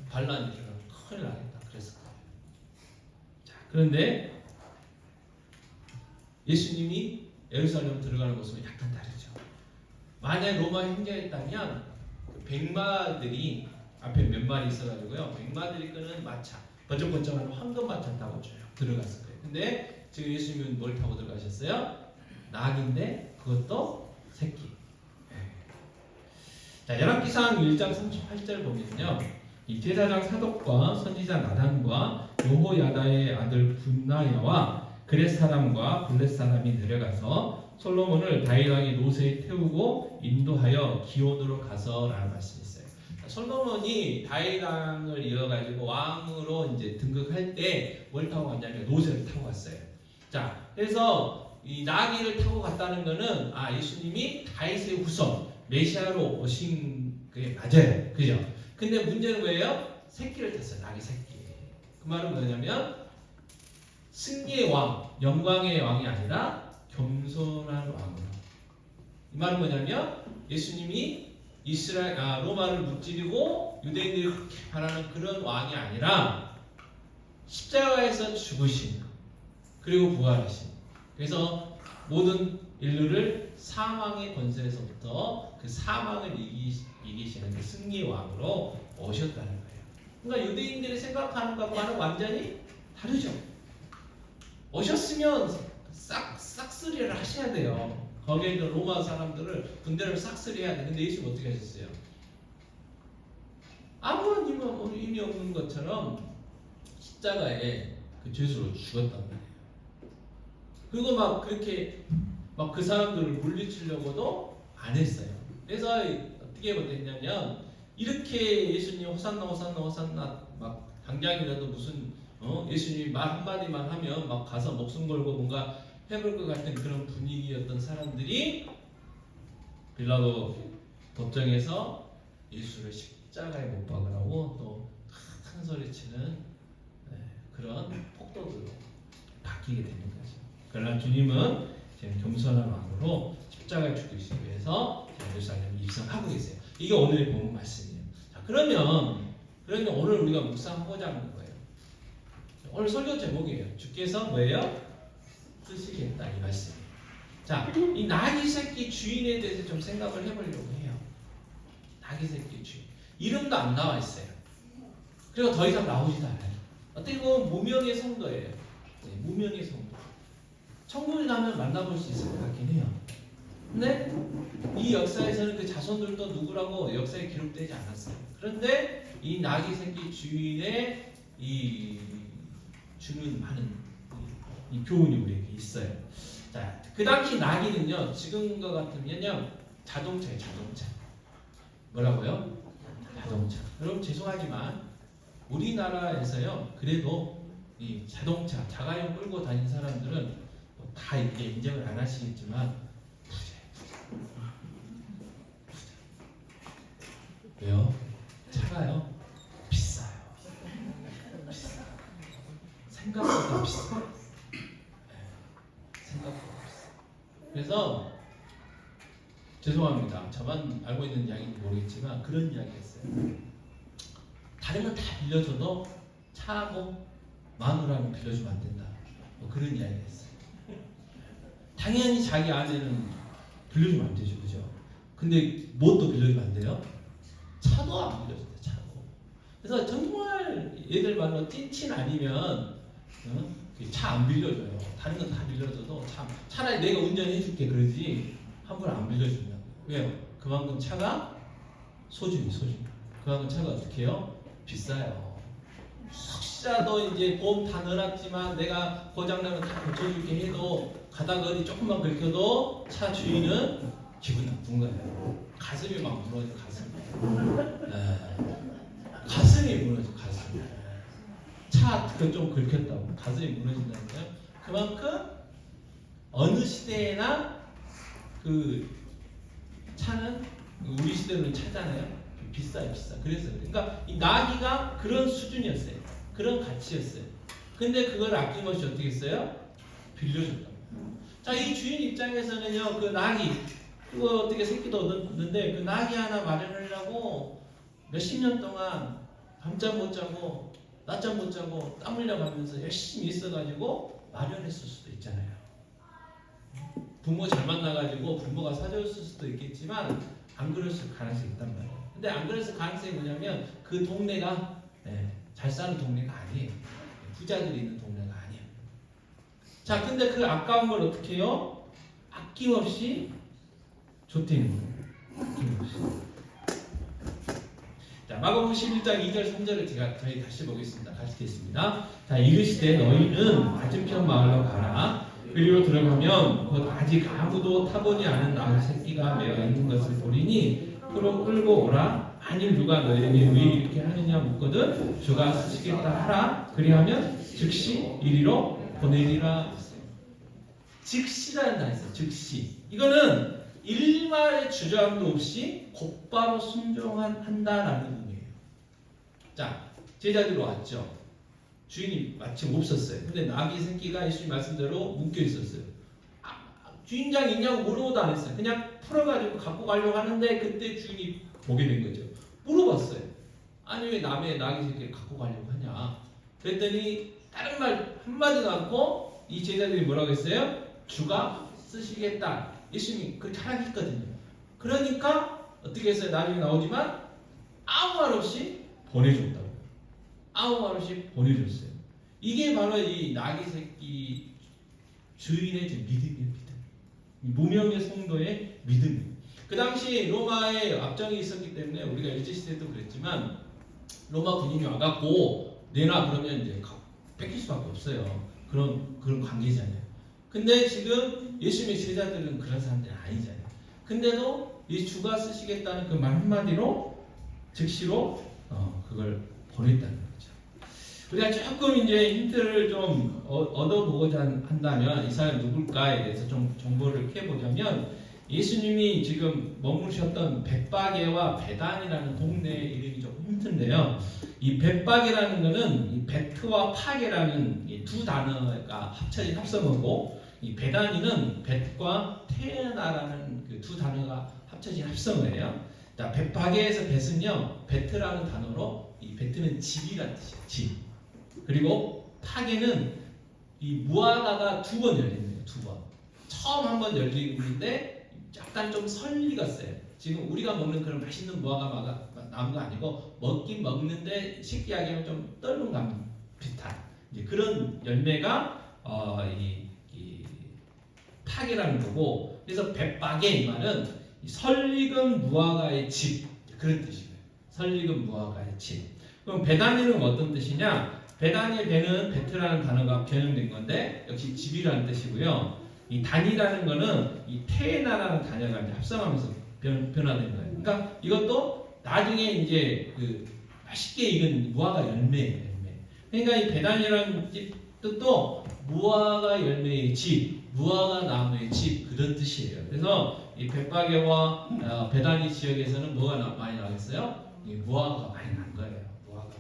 반란이 일어나면 큰일 나겠다 그랬을 거예요. 자, 그런데 예수님이 예루살렘 들어가는 모습은 약간 다르죠. 만약 로마 형제였다면 그 백마들이 앞에 몇 마리 있어가지고요, 백마들이 끄는 마차, 번쩍번쩍하는 황금 마차 타고 쭉 들어갔을 거예요. 근데 지금 예수님은 뭘 타고 들어가셨어요? 낙인데 그것도 새끼. 자, 열왕기상 1장 38절 보면요, 이 제사장 사독과 선지자 나단과 여호야다의 아들 분나야와 그렛 사람과 블렛 사람이 내려가서 솔로몬을 다윗 왕의 노새에 태우고 인도하여 기온으로 가서라는 말씀이 있어요. 솔로몬이 다윗 왕을 이어가지고 왕으로 이제 등극할 때 뭘 타고 갔냐면 노새를 타고 갔어요. 자, 그래서 이 나귀를 타고 갔다는 거는 예수님이 다윗의 후손 메시아로 오신 게 맞아요. 그죠? 근데 문제는 뭐예요? 새끼를 탔어요. 나귀 새끼. 그 말은 뭐냐면 승리의 왕, 영광의 왕이 아니라 겸손한 왕으로. 이 말은 뭐냐면 예수님이 로마를 무찌르고 유대인들이 그렇게 바라는 그런 왕이 아니라 십자가에서 죽으신 그리고 부활하신, 그래서 모든 인류를 사망의 권세에서부터 그 사망을 이기시는 그 승리의 왕으로 오셨다는 거예요. 그러니까 유대인들이 생각하는 것과는 완전히 다르죠. 오셨으면 싹쓸이를 하셔야 돼요. 거기에 있는 로마 사람들을 군대를 싹쓸이해야 돼. 근데 예수님 어떻게 하셨어요? 아무런 의미 없는 것처럼 십자가에 그 죄수로 죽었단 말이에요. 그리고 막 그렇게 막 그 사람들을 물리치려고도 안 했어요. 그래서 어떻게 됐냐면 이렇게 예수님 호산나 호산나 호산나 막 당장이라도 무슨 예수님이 말 한마디만 하면 막 가서 목숨 걸고 뭔가 해볼 것 같은 그런 분위기였던 사람들이 빌라도 법정에서 예수를 십자가에 못 박으라고 또 큰 소리 치는 그런 폭도들로 바뀌게 되는 거죠. 그러나 주님은 지금 겸손한 왕으로 십자가에 죽으시기 위해서 예루살렘에 입성하고 계세요. 이게 오늘의 본문 말씀이에요. 자, 그러면 오늘 우리가 묵상하고자 하는 거예요. 오늘 설교 제목이에요. 주께서 뭐예요? 쓰시겠다, 이 말씀이에요. 자, 이 나귀 새끼 주인에 대해서 좀 생각을 해보려고 해요. 나귀 새끼 주인. 이름도 안 나와 있어요. 그리고 더 이상 나오지도 않아요. 어떻게 보면 무명의 성도예요. 네, 무명의 성도. 천국에 가면 만나볼 수 있을 것 같긴 해요. 근데 이 역사에서는 그 자손들도 누구라고 역사에 기록되지 않았어요. 그런데 이 나귀 새끼 주인의 이 주는 많은 이 교훈이 우리에게 있어요. 자, 그 당시 나귀는요, 지금과 같으면요, 자동차예요, 자동차. 뭐라고요? 자동차. 여러분 죄송하지만 우리나라에서요, 그래도 이 자동차, 자가용 끌고 다니는 사람들은 다 이렇게 인정을 안 하시겠지만 부자. 왜요? 차가요? 비싸요. 생각보다 비싸요. 생각보다 비싸요. 그래서 죄송합니다. 저만 알고 있는 이야기인지 모르겠지만 그런 이야기 했어요. 다른 건 다 빌려줘도 차하고 마누라는 빌려주면 안 된다. 뭐 그런 이야기 했어요. 당연히 자기 아내는 빌려주면 안 되죠. 그죠? 근데 뭣도 빌려주면 안 돼요? 차도 안 빌려준다. 차도. 그래서 정말 얘들 말로 찐친 아니면 차 안 빌려줘요. 다른 건 다 빌려줘도 차라리 내가 운전해줄게 그러지 함부로 안 빌려준다고. 왜요? 그만큼 차가 소중히. 그만큼 차가 어떻게 해요? 비싸요. 속 혹시라도 이제 보험 다 넣어놨지만 내가 고장나면 다 고쳐줄게 해도 가다가 어디 조금만 긁혀도 차 주인은 기분 나쁜 거예요. 가슴이 막 무너져, 가슴이. 가슴이 무너져, 가슴이. 차 좀 긁혔다고 가슴이 무너진다는 거예요. 그만큼 어느 시대에나 그 차는 우리 시대로는 차잖아요. 비싸요, 비싸. 그래서 그러니까 이 나귀가 그런 수준이었어요. 그런 가치였어요. 근데 그걸 아낌없이 어떻게 했어요? 빌려줬다고. 자, 이 주인 입장에서는요, 그 나귀 그거 어떻게 새끼도 얻었는데 그 나귀 하나 마련하려고 몇십 년 동안 밤잠 못 자고 낮잠 못 자고 땀 흘려가면서 열심히 있어가지고 마련했을 수도 있잖아요. 부모 잘 만나가지고 부모가 사줬을 수도 있겠지만 안 그랬을 가능성이 있단 말이에요. 근데 안 그랬을 가능성이 뭐냐면 그 동네가 잘 사는 동네가 아니에요. 부자들이 있는 동네가 아니에요. 자, 근데 그 아까운 걸 어떻게 해요? 아낌없이 줬대는 거예요. 아낌없이. 자, 마가복음 11장 2절 3절을 저희 다시 보겠습니다. 같이 읽겠습니다. 자, 이르시되 너희는 맞은편 마을로 가라. 그리로 들어가면 곧 아직 아무도 타보지 않은 나귀 새끼가 매어 있는 것을 보리니 그로 끌고 오라. 만일 누가 너희에게 왜 이렇게 하느냐 묻거든 주가 쓰시겠다 하라. 그리하면 즉시 이리로 보내리라. 즉시라는 단어 있어요. 즉시. 이거는 일말의 주저함도 없이 곧바로 순종한다라는 의미예요. 자, 제자들로 왔죠. 주인이 마침 없었어요. 근데 나귀 새끼가 예수님 말씀대로 묶여 있었어요. 주인장 있냐고 물어보도 안 했어요. 그냥 풀어가지고 갖고 가려고 하는데 그때 주인이 보게 된 거죠. 물어봤어요. 아니 왜 남의 나귀 새끼를 갖고 가려고 하냐. 그랬더니 다른 말 한마디도 않고 이 제자들이 뭐라고 했어요? 주가 쓰시겠다. 예수님이 그렇게 하라고 했거든요. 그러니까 어떻게 했어요? 나중에 나오지만 아무 말 없이 보내줬다고. 아무 말 없이 보내줬어요. 이게 바로 이 나귀 새끼 주인의 믿음이에요. 믿음. 무명의 성도의 믿음이에요. 그 당시 로마에 압정이 있었기 때문에 우리가 일제시대도 그랬지만 로마 군인이 와갖고 내놔 그러면 이제 뺏길 수밖에 없어요. 그런 관계잖아요. 근데 지금 예수님의 제자들은 그런 사람들이 아니잖아요. 근데도 이 주가 쓰시겠다는 그 말 한마디로 즉시로 그걸 보냈다는 거죠. 우리가 조금 이제 힌트를 좀 얻어보고자 한다면 이 사람이 누굴까에 대해서 좀 정보를 캐보자면 예수님이 지금 머무르셨던 벳바게와 베단이라는 동네 이름이 조금 힘든데요. 이 벳바게라는 거는 이 베트와 파게라는 이 두 단어가 합쳐진 합성어고 이 베단이는 벳과 테나라는 그 두 단어가 합쳐진 합성어예요. 자, 벳바게에서 벳은요 베트라는 단어로 이 베트는 집이라는 뜻이에요. 집. 그리고 파게는 이 무화과가 두 번 열리네요. 두 번. 처음 한 번 열리는데 약간 좀 설리가 세요. 지금 우리가 먹는 그런 맛있는 무화과 나온 거 아니고 먹긴 먹는데 쉽게 이야기하면 좀 떫은 감 비슷한 이제 그런 열매가 이 파게라는 거고, 그래서 벳바게 이 말은 설익은 무화과의 집 그런 뜻이에요. 설익은 무화과의 집. 그럼 베다니는 어떤 뜻이냐? 베다니의 베는 베트라는 단어가 변형된 건데 역시 집이라는 뜻이고요. 이 단이라는 거는 이 테나라는 단어가 이제 합성하면서 변화된 거예요. 그러니까 이것도 나중에 이제 그 맛있게 익은 무화과 열매예요. 열매. 그러니까 이 베단이라는 뜻도 무화과 열매의 집, 무화과 나무의 집 그런 뜻이에요. 그래서 이 벳바게와 베다니 지역에서는 뭐가 많이 나겠어요? 이 무화과가 많이 난 거예요. 무화과가.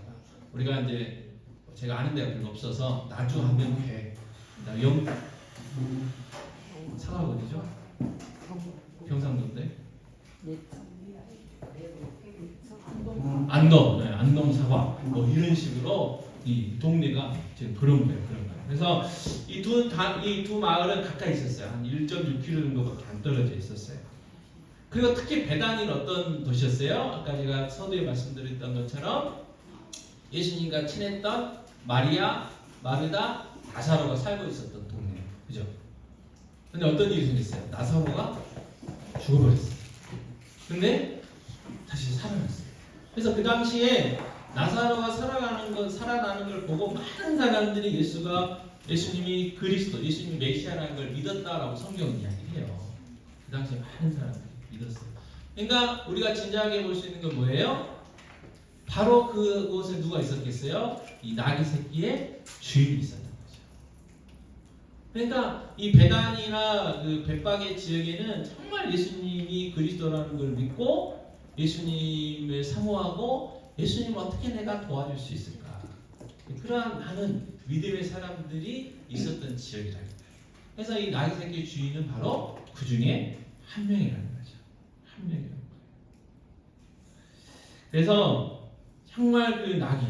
우리가 이제 제가 아는 데가 별로 없어서 나주 한명회, 사과가 어디죠? 경상도인데? 안동 사과 뭐 이런 식으로 이 동네가 지금 그런 거예요. 그래서 이 두 마을은 가까이 있었어요. 한 1.6km 정도밖에 안 떨어져 있었어요. 그리고 특히 베단이는 어떤 도시였어요? 아까 제가 서두에 말씀드렸던 것처럼 예수님과 친했던 마리아, 마르다, 나사로가 살고 있었던 동네예요. 그죠? 근데 어떤 일이 생겼어요? 나사로가 죽어버렸어요. 근데 다시 살아났어요. 그래서 그 당시에 나사로가 살아나는 걸 보고 많은 사람들이 예수님이 그리스도, 예수님이 메시아라는 걸 믿었다라고 성경은 이야기해요. 그 당시에 많은 사람들이 믿었어요. 그러니까 우리가 진지하게 볼 수 있는 건 뭐예요? 바로 그곳에 누가 있었겠어요? 이 나귀 새끼의 주인이 있었던 거죠. 그러니까 이 베단이나 그 벳박의 지역에는 정말 예수님이 그리스도라는 걸 믿고 예수님을 사모하고 예수님을 어떻게 내가 도와줄 수 있을까? 그러한 많은 믿음의 사람들이 있었던 지역이라는 거예요. 그래서 이 나귀 새끼의 주인은 바로 그 중에 한 명이라는 거죠. 한 명이라는 거예요. 그래서 정말 그 나귀,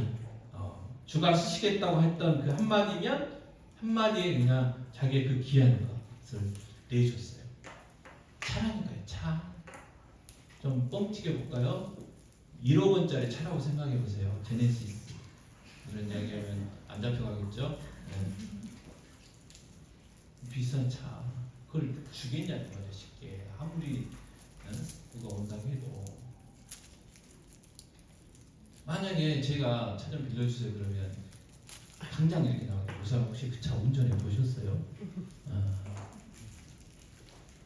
주가 쓰시겠다고 했던 그 한마디면 한마디에 그냥 자기의 그 귀한 것을 내줬어요. 차라는 거예요. 차. 좀 뻥튀겨 볼까요? 1억 원짜리 차라고 생각해 보세요. 제네시스. 이런 이야기하면 안 잡혀가겠죠? 네. 비싼 차. 그걸 주겠냐는 거죠. 쉽게. 아무리 누가 온다고 해도. 만약에 제가 차 좀 빌려주세요 그러면 당장 이렇게 나와요. 우선 혹시 그 차 운전해 보셨어요?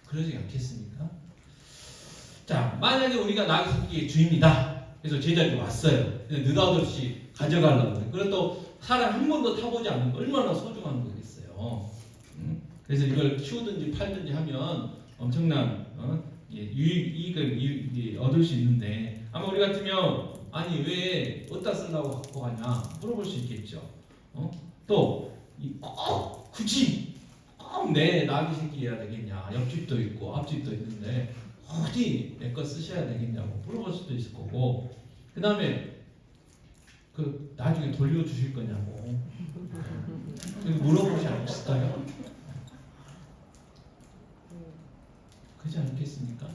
그러지 않겠습니까? 자, 만약에 우리가 나귀 새끼의 주인이다. 그래서 제자들이 왔어요. 느닷없이 가져가려고 그래. 그래도 또 사람 한 번도 타보지 않는 거 얼마나 소중한 거겠어요. 그래서 이걸 키우든지 팔든지 하면 엄청난 이익을 얻을 수 있는데 아마 우리 같으면 아니 왜 어디다 쓰려고 갖고 가냐 물어볼 수 있겠죠. 또 굳이 꼭 내 나귀 새끼 해야 되겠냐. 옆집도 있고 앞집도 있는데 어디 내 거 쓰셔야 되겠냐고 물어볼 수도 있을 거고 그 다음에 그 나중에 돌려주실 거냐고 물어보지 않을까요? 그렇지 않겠습니까?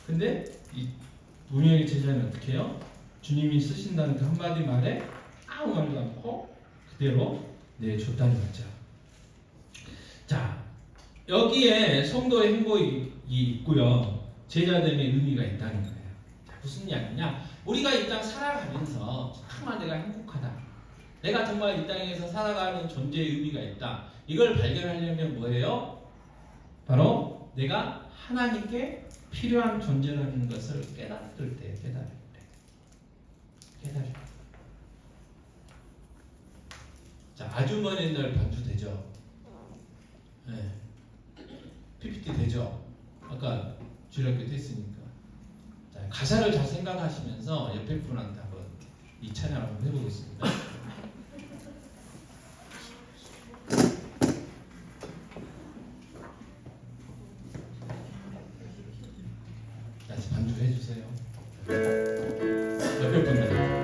근데 이 무명의 제자는 어떻게 해요? 주님이 쓰신다는 그 한마디 말에 아무 말도 않고 그대로 내줬다는 거죠. 자, 여기에 성도의 행복이 있고요. 제자됨의 의미가 있다는 거예요. 자, 무슨 이야기냐? 우리가 이 땅 살아가면서 정말 내가 행복하다. 내가 정말 이 땅에서 살아가는 존재의 의미가 있다. 이걸 발견하려면 뭐예요? 바로 내가 하나님께 필요한 존재라는 것을 깨달을 때, 깨달을 때. 자, 아주 먼 옛날 반주 되죠? 네. PPT 되죠? 아까 주일학교 됐으니까. 자, 가사를 잘 생각하시면서 옆에 분한테 한번 이 찬양 한번 해보겠습니다. 다시 반주해 주세요. 옆에 분들.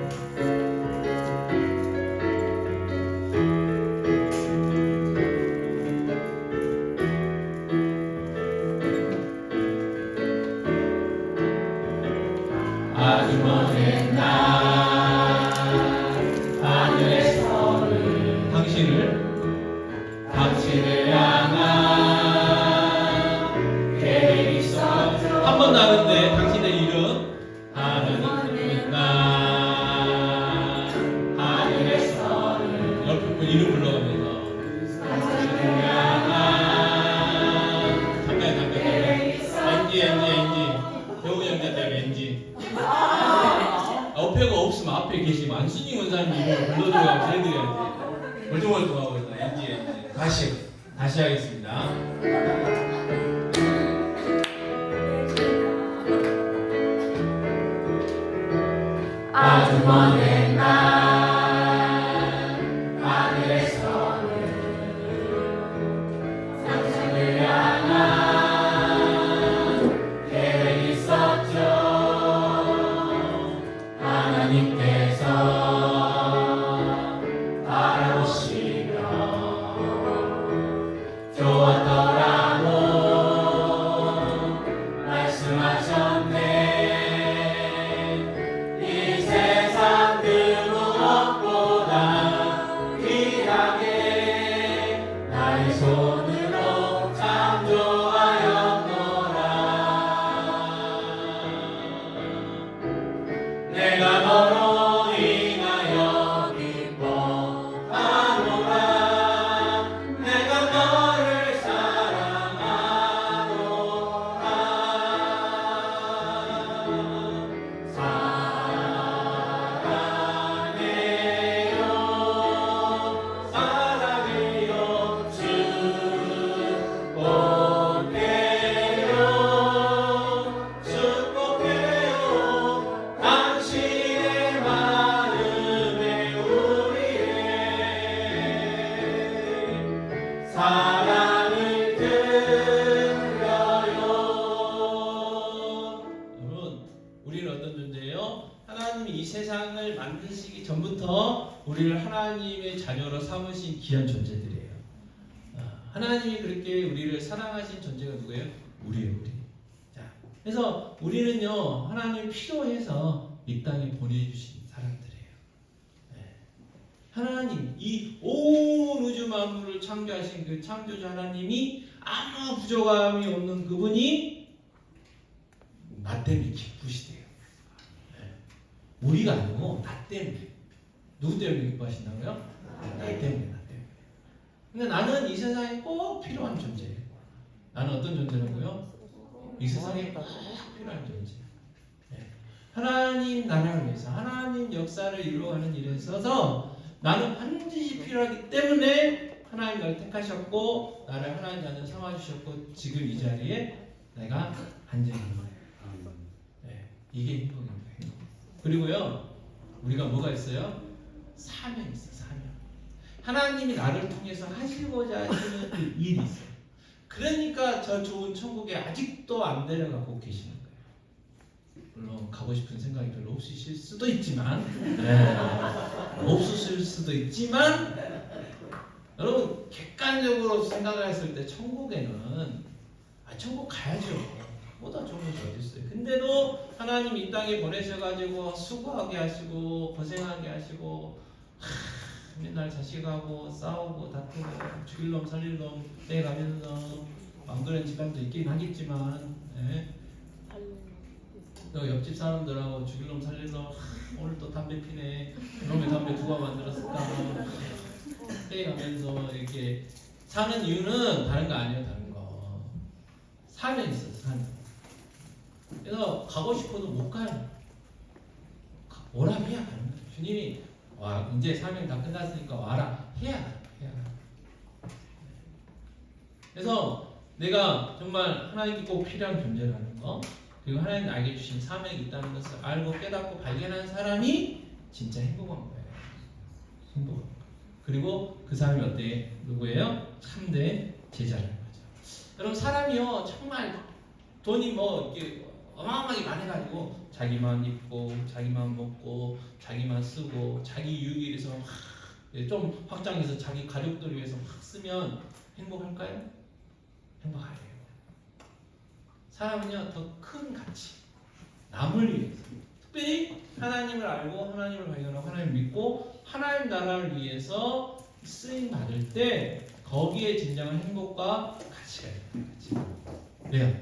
아주 먼 옛날 하늘에서는 당신을 향한 계획이 있었죠. 한 번 나는데 당신의 이름 하나님 날 하늘에서는 옆에 분 이름 불러가면서 당신을 향한 잠깐 NG 배우 연기자들 NG 옆에가 없으면 앞에 계시면 안순이 원사님 이름을 불러줘야 해드려야지. 멀쩡멀쩡하고 있다. NG 다시 하겠습니다. 아주 먼 옛날 하늘에서는 당신을 향한 계획이 있었죠. 하나님께서 바라보시며 좋았더라고 말씀하셨네. 이 세상 우리를 하나님의 자녀로 삼으신 귀한 존재들이에요. 하나님이 그렇게 우리를 사랑하신 존재가 누구예요? 우리예요, 우리. 자, 그래서 우리는요, 하나님 필요해서 이 땅에 보내주신 사람들이에요. 네. 하나님, 이 온 우주 만물을 창조하신 그 창조자 하나님이 아무 부족함이 없는 그분이 나 때문에 기쁘시대요. 네. 우리가 아니고 나 때문에. 누구 때문에 기뻐하신다고요? 나 때문에, 나 때문에. 근데 나는 이 세상에 꼭 필요한 존재예요. 나는 어떤 존재라고요? 이 세상에 꼭 필요한 존재. 네. 하나님 나라를 위해서, 하나님 역사를 이루어가는 일에 있어서 나는 반드시 필요하기 때문에 하나님 나를 택하셨고, 나를 하나님 자녀 삼아주셨고, 지금 이 자리에 내가 앉아 있는 거예요. 네. 이게 행복입니다. 행복. 그리고요, 우리가 뭐가 있어요? 사명이 있어요. 사명. 하나님이 나를 통해서 하시고자 하시는 그 일이 있어요. 그러니까 저 좋은 천국에 아직도 안 데려가고 계시는 거예요. 물론 가고 싶은 생각이 별로 없으실 수도 있지만, 네, 없으실 수도 있지만, 여러분 객관적으로 생각을 했을 때 천국에는 천국 가야죠. 보다 좋은 것이 어디 있어요. 근데도 하나님 이 땅에 보내셔가지고 수고하게 하시고 고생하게 하시고 맨날 자식하고 싸우고 다투고 죽일 놈 살릴 놈 떼가면서 안 그런 집안도 있긴 하겠지만, 예. 또 옆집 사람들하고 죽일 놈 살릴 놈 오늘 또 담배 피네, 그놈의 담배 누가 만들었을까 떼가면서 이렇게 사는 이유는 다른 거 아니에요. 다른 거 사명이 있어요. 사명. 그래서 가고 싶어도 못 가요. 오라 해야 가는 거예요. 주님이 와, 이제 사명 다 끝났으니까 와라 해야 가요. 해야 가요. 그래서 내가 정말 하나님께 꼭 필요한 존재라는 거, 그리고 하나님 나에게 주신 사명이 있다는 것을 알고 깨닫고 발견한 사람이 진짜 행복한 거예요. 행복한 거. 그리고 그 사람이 어때? 누구예요? 참된 제자라는 거죠. 여러분 사람이요 정말 돈이 뭐 이렇게 어마어마하게 많이 가지고 자기만 입고 자기만 먹고 자기만 쓰고 자기 유익을 위해서 좀 확장해서 자기 가족들을 위해서 막 쓰면 행복할까요? 행복 안 해요. 사람은요 더 큰 가치, 남을 위해서, 특별히 하나님을 알고 하나님을 발견하고 하나님을 믿고 하나님 나라를 위해서 쓰임 받을 때 거기에 진정한 행복과 가치가 있는 거지. 왜요?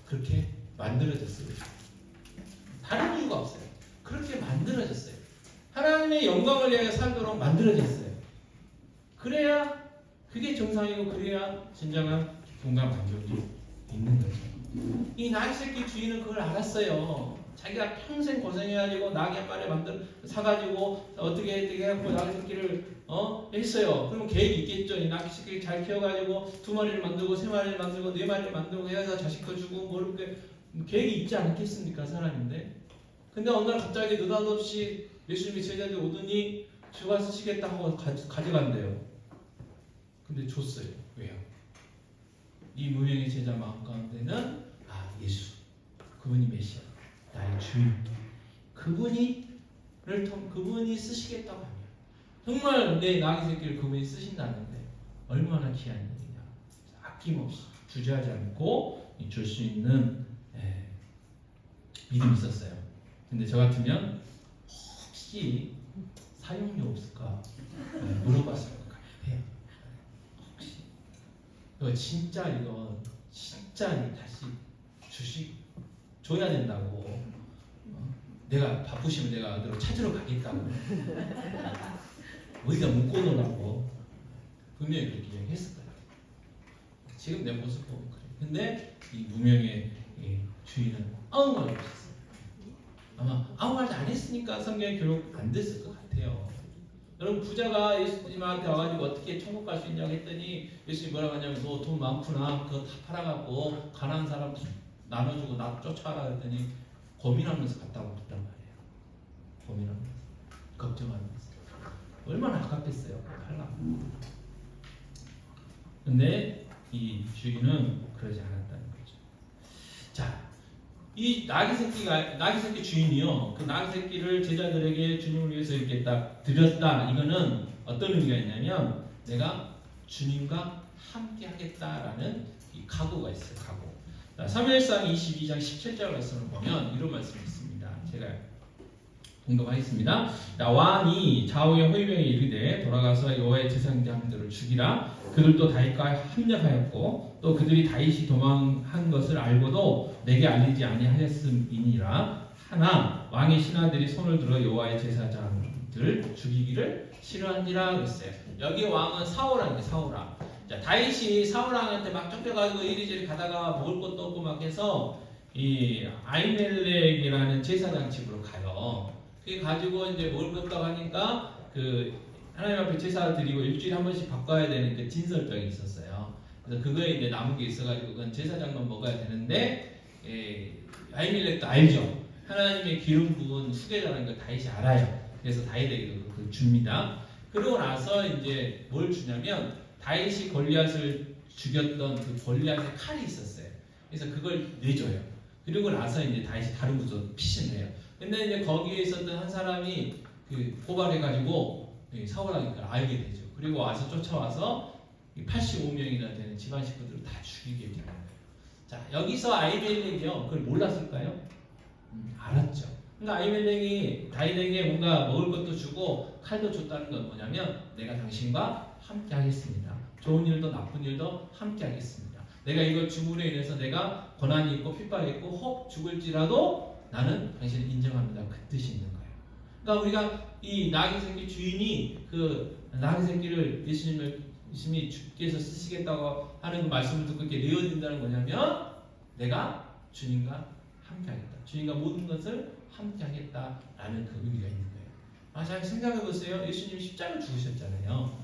그렇게 만들어졌어요. 다른 이유가 없어요. 그렇게 만들어졌어요. 하나님의 영광을 위하여 살도록 만들어졌어요. 그래야 그게 정상이고 그래야 진정한 기쁨과 만족이 있는 거죠. 이 나귀 새끼 주인은 그걸 알았어요. 자기가 평생 고생해가지고 나귀 한 마리 사가지고 어떻게 해갖고 나귀 새끼를 했어요. 그러면 계획이 있겠죠. 이 나귀 새끼를 잘 키워가지고 2마리를 만들고 3마리를 만들고 4마리를 만들고 해서 자식도 주고 뭐 이렇게 계획이 있지 않겠습니까? 사람인데. 근데 어느 날 갑자기 느닷없이 예수님이 제자들이 오더니 주가 쓰시겠다 하고 가져간대요. 근데 줬어요. 왜요? 이 무명의 제자 마음 가운데는 예수, 그분이 메시아, 나의 주인, 그분이 쓰시겠다고 하면 정말 내 나귀 새끼를 그분이 쓰신다는데 얼마나 귀한 일이냐. 아낌없이 주저하지 않고 줄 수 있는 믿음이 있었어요. 근데 저 같으면 혹시 사용료 없을까 물어봤을 것 같아요. 혹시 이거 진짜 다시 줘야 된다고. 내가 바쁘시면 내가 너를 찾으러 가겠다고. 어디다 묶어놓으라고 분명히 그렇게 얘기했을 거예요. 지금 내 모습 보면 그래. 근데 이 무명의 주인은 아무 말 없었어요. 아마 아무 말도 안 했으니까 성경에 교육 안 됐을 것 같아요. 여러분 부자가 예수님한테 와가지고 어떻게 천국 갈 수 있냐고 했더니 예수님이 뭐라고 하냐면 너 돈 많구나 그거 다 팔아갖고 가난한 사람 나눠주고 나 쫓아가라 했더니 고민하면서 갔다고 그랬단 말이에요. 고민하면서 걱정하면서 얼마나 아깝겠어요. 팔라고. 근데 이 주인은 그러지 않았다는 거죠. 자, 이 나귀 새끼 주인이요. 그 나귀 새끼를 제자들에게 주님을 위해서 이렇게 딱 드렸다. 이거는 어떤 의미가 있냐면 내가 주님과 함께 하겠다라는 이 각오가 있어요. 각오. 자, 사무엘상 22장 17절 말씀을 보면 이런 말씀이 있습니다. 제가 공독하겠습니다. 자, 왕이 좌우의 호위병에 이르되 돌아가서 여호와의 제사장들을 죽이라. 그들도 다윗과 합력하였고 또 그들이 다윗이 도망한 것을 알고도 내게 알리지 아니하였음이니라. 하나 왕의 신하들이 손을 들어 여호와의 제사장들 죽이기를 싫어한지라 그랬어요. 여기 왕은 사울왕이에요. 사울왕. 자, 다윗이 사울왕한테 막 쫓겨가지고 이리저리 가다가 먹을 것도 없고 막 해서 이 아히멜렉이라는 제사장 집으로 가요. 그게 가지고 이제 먹을 것 없다고 하니까 그 하나님 앞에 제사 드리고 일주일에 한 번씩 바꿔야 되는 그 진설병이 있었어요. 그래서 그거에 이제 남은 게 있어가지고 그건 제사장만 먹어야 되는데 아히멜렉도 알죠. 하나님의 기름 부은 수계자라는 걸 다윗이 알아요. 그래서 다윗에게 그걸 줍니다. 그러고 나서 이제 뭘 주냐면 다윗이 골리앗을 죽였던 그 골리앗의 칼이 있었어요. 그래서 그걸 내줘요. 그리고 나서 이제 다윗이 다른 곳으로 피신을 해요. 근데 이제 거기에 있었던 한 사람이 그 고발해가지고 사울왕이 그걸 알게 되죠. 그리고 와서 쫓아와서 85명이나 되는 집안 식구들을 다 죽이게 되는 거예요. 자, 여기서 아히멜렉이요, 그걸 몰랐을까요? 알았죠. 그러니까 아히멜렉이 다윗에게 뭔가 먹을 것도 주고 칼도 줬다는 건 뭐냐면 내가 당신과 함께 하겠습니다. 좋은 일도 나쁜 일도 함께 하겠습니다. 내가 이걸 줌으로 인해서 내가 고난이 있고 핍박이 있고 혹 죽을지라도 나는 당신을 인정합니다. 그 뜻이 있는 거예요. 그러니까 우리가 이 나귀 새끼 주인이 그 나귀 새끼를 예수님이 주께서 쓰시겠다고 하는 그 말씀을 듣고 이렇게 내어진다는 거냐면 내가 주님과 함께 하겠다. 주님과 모든 것을 함께 하겠다라는 그 의미가 있는 거예요. 잘 생각해 보세요. 예수님이 십자가를 죽으셨잖아요.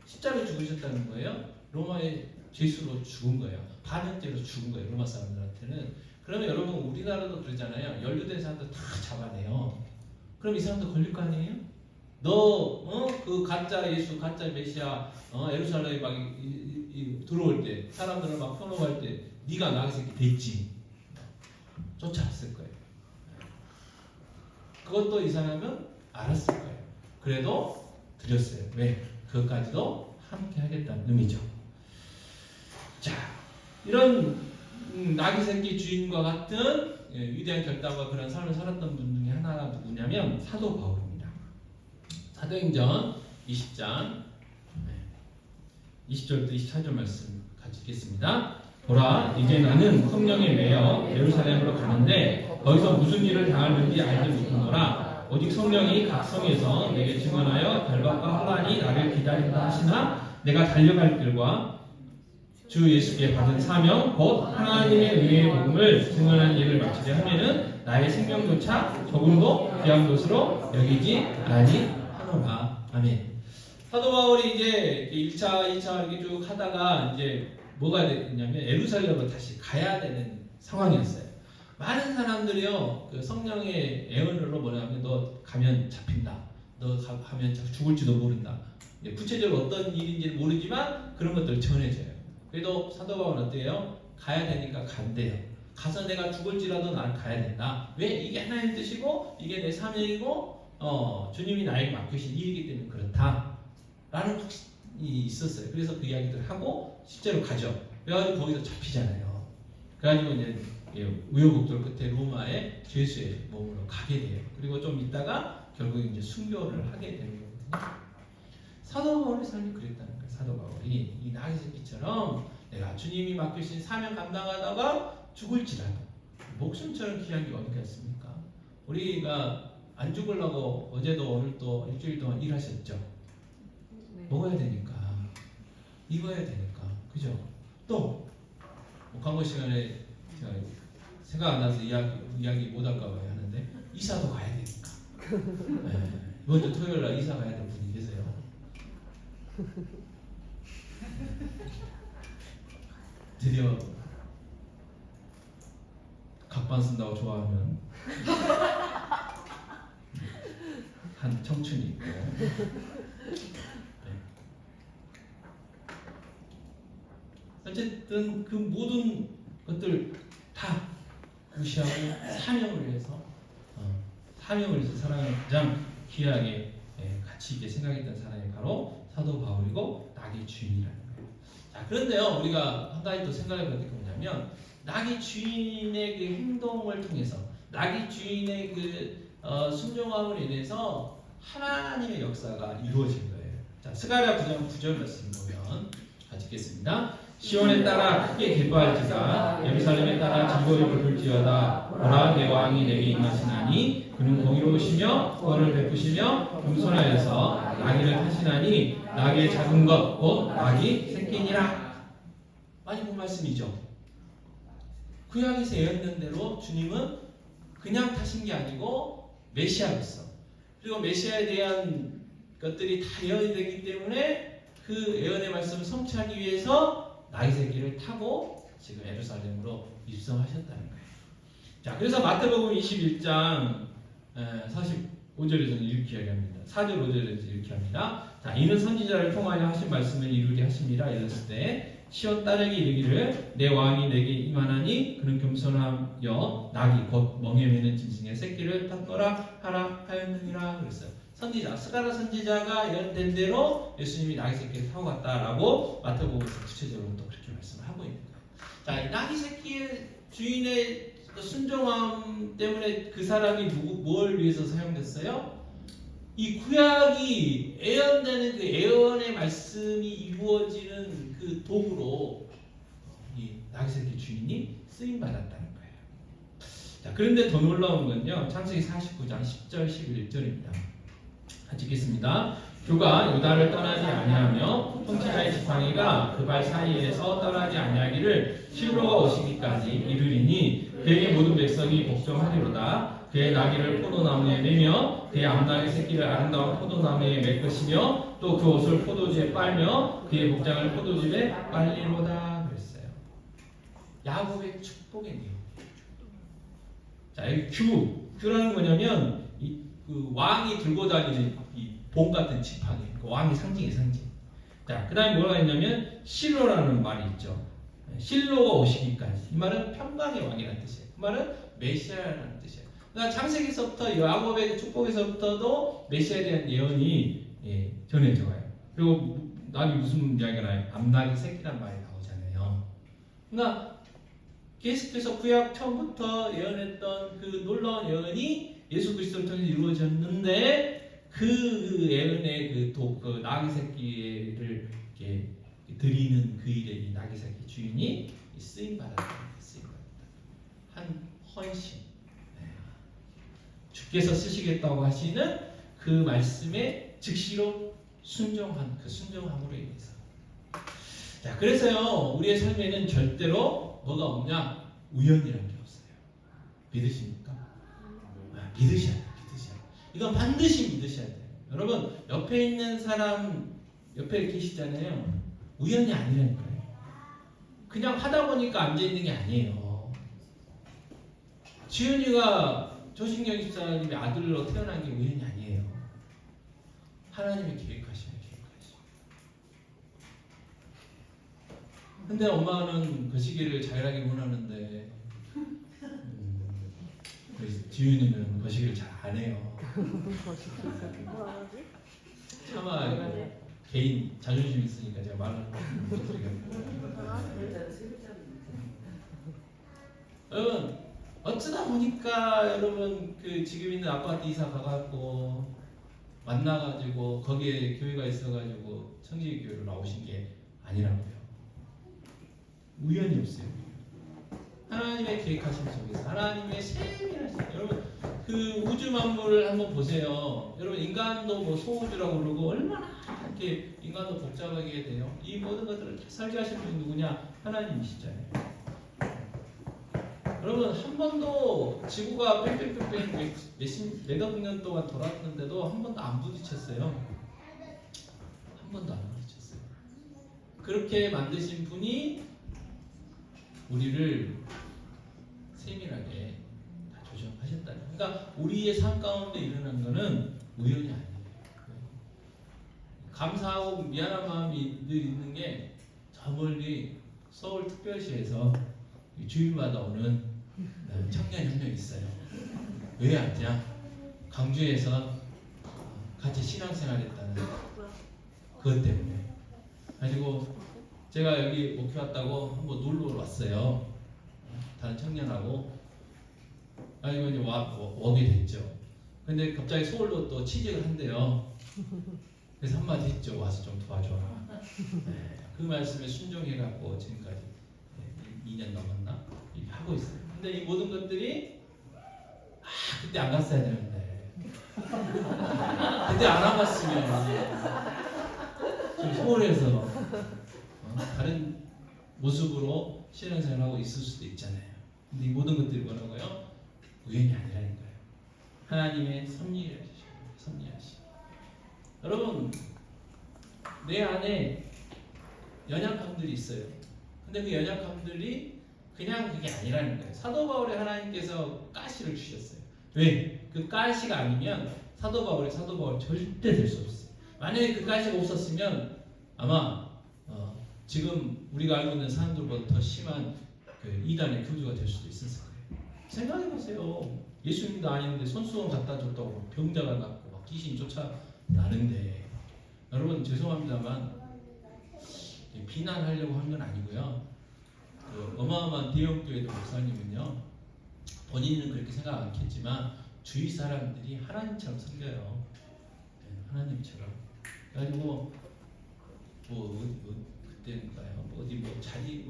십자가를 죽으셨다는 거예요. 로마의 죄수로 죽은 거예요. 반역죄로 죽은 거예요. 로마 사람들한테는. 그러면 여러분 우리나라도 그러잖아요. 연루된 사람들 다 잡아내요. 그럼 이 사람도 걸릴 거 아니에요? 그 가짜 예수, 가짜 메시아, 예루살렘에 막 들어올 때, 사람들을 막 편호할 때, 네가 나귀 새끼 됐지. 쫓아왔을 거예요. 그것도 이 사람은 알았을 거예요. 그래도 드렸어요. 왜? 그것까지도 함께 하겠다는 의미죠. 자, 이런 나귀 새끼 주인과 같은 위대한 결단과 그런 삶을 살았던 분 중에 하나가 누구냐면 사도 바울입니다. 사도행전 20장 20절부터 24절 말씀 같이 읽겠습니다. 보라, 이제 나는 성령에 매여 예루살렘으로 가는데 거기서 무슨 일을 당할는지 알지 못하노라. 오직 성령이 각 성에서 내게 증언하여 결박과 환난이 나를 기다린다 하시나 내가 달려갈 길과 주 예수께 받은 사명 곧 하나님의 은혜의 복음을 증언하는 일을 마치려 하면은 나의 생명조차 조금도 귀한 것으로 여기지 아니하노라. 아멘. 사도 바울이 이제 1차, 2차 이렇게 쭉 하다가 이제 뭐가 됐냐면 예루살렘으로 다시 가야 되는 상황이었어요. 많은 사람들이요, 그 성령의 애언으로 뭐냐면 너 가면 잡힌다. 너 가면 죽을지도 모른다. 구체적으로 어떤 일인지는 모르지만 그런 것들을 전해줘요. 그래도 사도 바울은 어때요? 가야 되니까 간대요. 가서 내가 죽을지라도 나는 가야 된다. 왜? 이게 하나님의 뜻이고 이게 내 사명이고 주님이 나에게 맡기신 일이기 때문에 그렇다 라는 확신이 있었어요. 그래서 그 이야기들을 하고 실제로 가죠. 그래가지고 거기서 잡히잖아요. 그래가지고 이제 우여곡절 끝에 로마의 죄수의 몸으로 가게 돼요. 그리고 좀 있다가 결국 이제 순교를 하게 되는 거거든요. 사도 바울의 삶이 그랬다는 거예요. 사도 바울이 이 나귀 새끼처럼 내가 주님이 맡기신 사명 감당하다가 죽을지라도 목숨처럼 귀한 게 어디가 있습니까? 우리가 안 죽으려고 어제도 오늘도 일주일 동안 일하셨죠. 먹어야 되니까, 입어야 되니까, 그죠? 또 광고 시간에 제가 생각 안 나서 이야기 못 할까 봐요 하는데 이사도 가야 되니까. 네. 이번 주 토요일 날 이사 가야 될 분이 계세요. 드디어 각반 쓴다고 좋아하는 한 청춘이 있고, 어쨌든 그 모든 것들 다 무시하고 사명을 위해서 사명을 위해서 사랑하는 가장 귀하게 가치 있게 생각했던 사람이 바로 사도 바울이고 낙의 주인이라는 거예요. 자, 그런데요, 우리가 한 가지 또 생각해 볼 게 뭐냐면 낙의 주인의 그 행동을 통해서 낙의 주인의 그 순종함으로 인해서 하나님의 역사가 이루어진 거예요. 자, 스가랴 9장 9절 말씀 보면 같이 읽겠습니다. 시온에 따라 크게 기뻐할지다 예루살렘에 따라 즐거이 부를지어다. 보라, 내 왕이 내게 임하시나니 그는 공의로우시며 구원을 베푸시며 겸손하여서 나귀를 타시나니 나귀의 작은 것 곧 나귀 새끼니라. 많이 본 말씀이죠. 구약에서 예언된 대로 주님은 그냥 타신 게 아니고 메시아였어. 그리고 메시아에 대한 것들이 다 예언이 되기 때문에 그 예언의 말씀을 성취하기 위해서 나귀 새끼를 타고 지금 예루살렘으로 입성하셨다는 거예요. 자, 그래서 마태복음 21장 45절에서는 이렇게 이야기합니다. 4절 5절에서 이렇게 합니다. 자, 이는 선지자를 통하여 하신 말씀을 이루게 하심이라. 이랬을 때 시온 딸에게 이르기를 내 왕이 내게 임하나니 그는 겸손하여 나귀 곧 멍에 매는 짐승의 새끼를 탔노라 하라 하였느니라. 그랬어요. 선지자 스가랴 선지자가 예언된 대로 예수님이 나귀 새끼를 타고 갔다라고 마태복음에서 구체적으로 또 그렇게 말씀을 하고 있는 거예요. 자, 이 나귀 새끼의 주인의 순종함 때문에 그 사람이 뭘 위해서 사용됐어요? 이 구약이 예언되는 그 예언의 말씀이 이루어지는 그 도구로 이 나귀 새끼 주인이 쓰임 받았다는 거예요. 자, 그런데 더 놀라운 건요, 창세기 49장 10절 11절입니다. 같이 읽겠습니다. 그가 유다를 떠나지 아니하며 통치자의 지팡이가 그 발 사이에서 떠나지 아니하기를 실로가 오시기까지 이르리니 그에게 모든 백성이 복종하리로다. 그의 나귀를 포도나무에 매며 그의 암나귀 새끼를 아름다운 포도나무에 맬 것이며 또 그 옷을 포도주에 빨며 그의 복장을 포도즙에 빨리로다. 그랬어요. 야곱의 축복의 내용. 자, 여기 규라는 뭐냐면 그 왕이 들고 다니는 이 봉 같은 지팡이, 그 왕의 상징의 상징. 자, 그 다음에 뭐가 있냐면 실로라는 말이 있죠. 실로가 오시기까지. 이 말은 평강의 왕이라는 뜻이에요. 그 말은 메시아라는 뜻이에요. 그러니까 창세기서부터 야곱의 축복에서부터도 메시아에 대한 예언이 전해져 가요. 그리고 나귀 무슨 이야기가 나요? 암나귀 새끼란 말이 나오잖아요. 그러니까 계속해서 구약 처음부터 예언했던 그 놀라운 예언이 예수 그리스도를 통해서 이루어졌는데 그 예언의 그 나귀 새끼를 이렇게 드리는 그 일에 이 나귀 새끼 주인이 쓰임 받았다. 한 헌신. 주께서 쓰시겠다고 하시는 그 말씀에 즉시로 순종한 그 순종함으로 인해서. 자, 그래서요, 우리의 삶에는 절대로 뭐가 없냐? 우연이라는 게 없어요. 믿으십니까? 믿으셔야 돼요. 이건 반드시 믿으셔야 돼요. 여러분, 옆에 있는 사람 옆에 계시잖아요. 우연이 아니라는 거예요. 그냥 하다 보니까 앉아있는 게 아니에요. 지은이가 조신경 집사님의 아들로 태어난 게 우연이 아니에요. 하나님의 계획하시면 계획하시고. 근데 엄마는 그 시기를 자율하게 원하는데 지윤이는 거시기를 잘 안 해요. 차마 개인 자존심 있으니까 제가 말을 못 드리겠습니다. 여러분, 어쩌다 보니까 여러분 그 지금 있는 아파트 이사 가갖고 만나가지고 거기에 교회가 있어가지고 청지교회로 나오신 게 아니라고요. 우연이 없어요. 하나님의 계획하심 속에서 하나님의 세밀하신, 여러분 그 우주 만물을 한번 보세요. 여러분 인간도 뭐 소우주라고 그러고 얼마나 이렇게 인간도 복잡하게 돼요. 이 모든 것들을 다 설계하신 분이 누구냐? 하나님이시잖아요. 여러분 한 번도 지구가 뺑뺑뺑뺑 몇억 년 동안 돌았는데도 한 번도 안 부딪혔어요. 한 번도 안 부딪혔어요. 그렇게 만드신 분이 우리를 세밀하게 다 조정하셨다. 그러니까 우리의 삶 가운데 일어난 것은 우연이 아니에요. 감사하고 미안한 마음이 늘 있는 게 저 멀리 서울 특별시에서 주일마다 오는 청년이 한 명 있어요. 왜 왔냐? 광주에서 같이 신앙생활했다는 그것 때문에. 가지고 제가 여기 목회 왔다고 한번 놀러 왔어요. 다른 청년하고. 가지고 이제 오게 됐죠. 근데 갑자기 서울로 또 취직을 한대요. 그래서 한마디 했죠. 와서 좀 도와줘라. 네, 그 말씀에 순종해갖고 지금까지 2년 넘었나? 이렇게 하고 있어요. 근데 이 모든 것들이 그때 안 갔어야 되는데 그때 안 와봤으면 좀 서울에서 다른 모습으로 신앙생활하고 있을 수도 있잖아요. 근데 이 모든 것들이 뭐라고요? 우연이 아니라는 거예요. 하나님의 섭리하시. 여러분, 내 안에 연약함들이 있어요. 근데 그 연약함들이 그냥 그게 아니라는 거예요. 사도 바울의 하나님께서 가시를 주셨어요. 왜? 그 가시가 아니면 사도 바울 절대 될 수 없어요. 만약에 그 가시가 없었으면 아마 지금 우리가 알고 있는 사람들보다 더 심한 그 이단의 교주가 될 수도 있었을 거예요. 생각해보세요. 예수님도 아닌데 손수건 갖다 줬다고 병자가 낫고 막 귀신 쫓아나는데, 여러분 죄송합니다만 비난하려고 한 건 아니고요. 그 어마어마한 대형교회도 목사님은요, 본인은 그렇게 생각 않겠지만 주위 사람들이 하나님처럼 섬겨요. 하나님처럼. 그래가지고 그때인가요? 어디 자기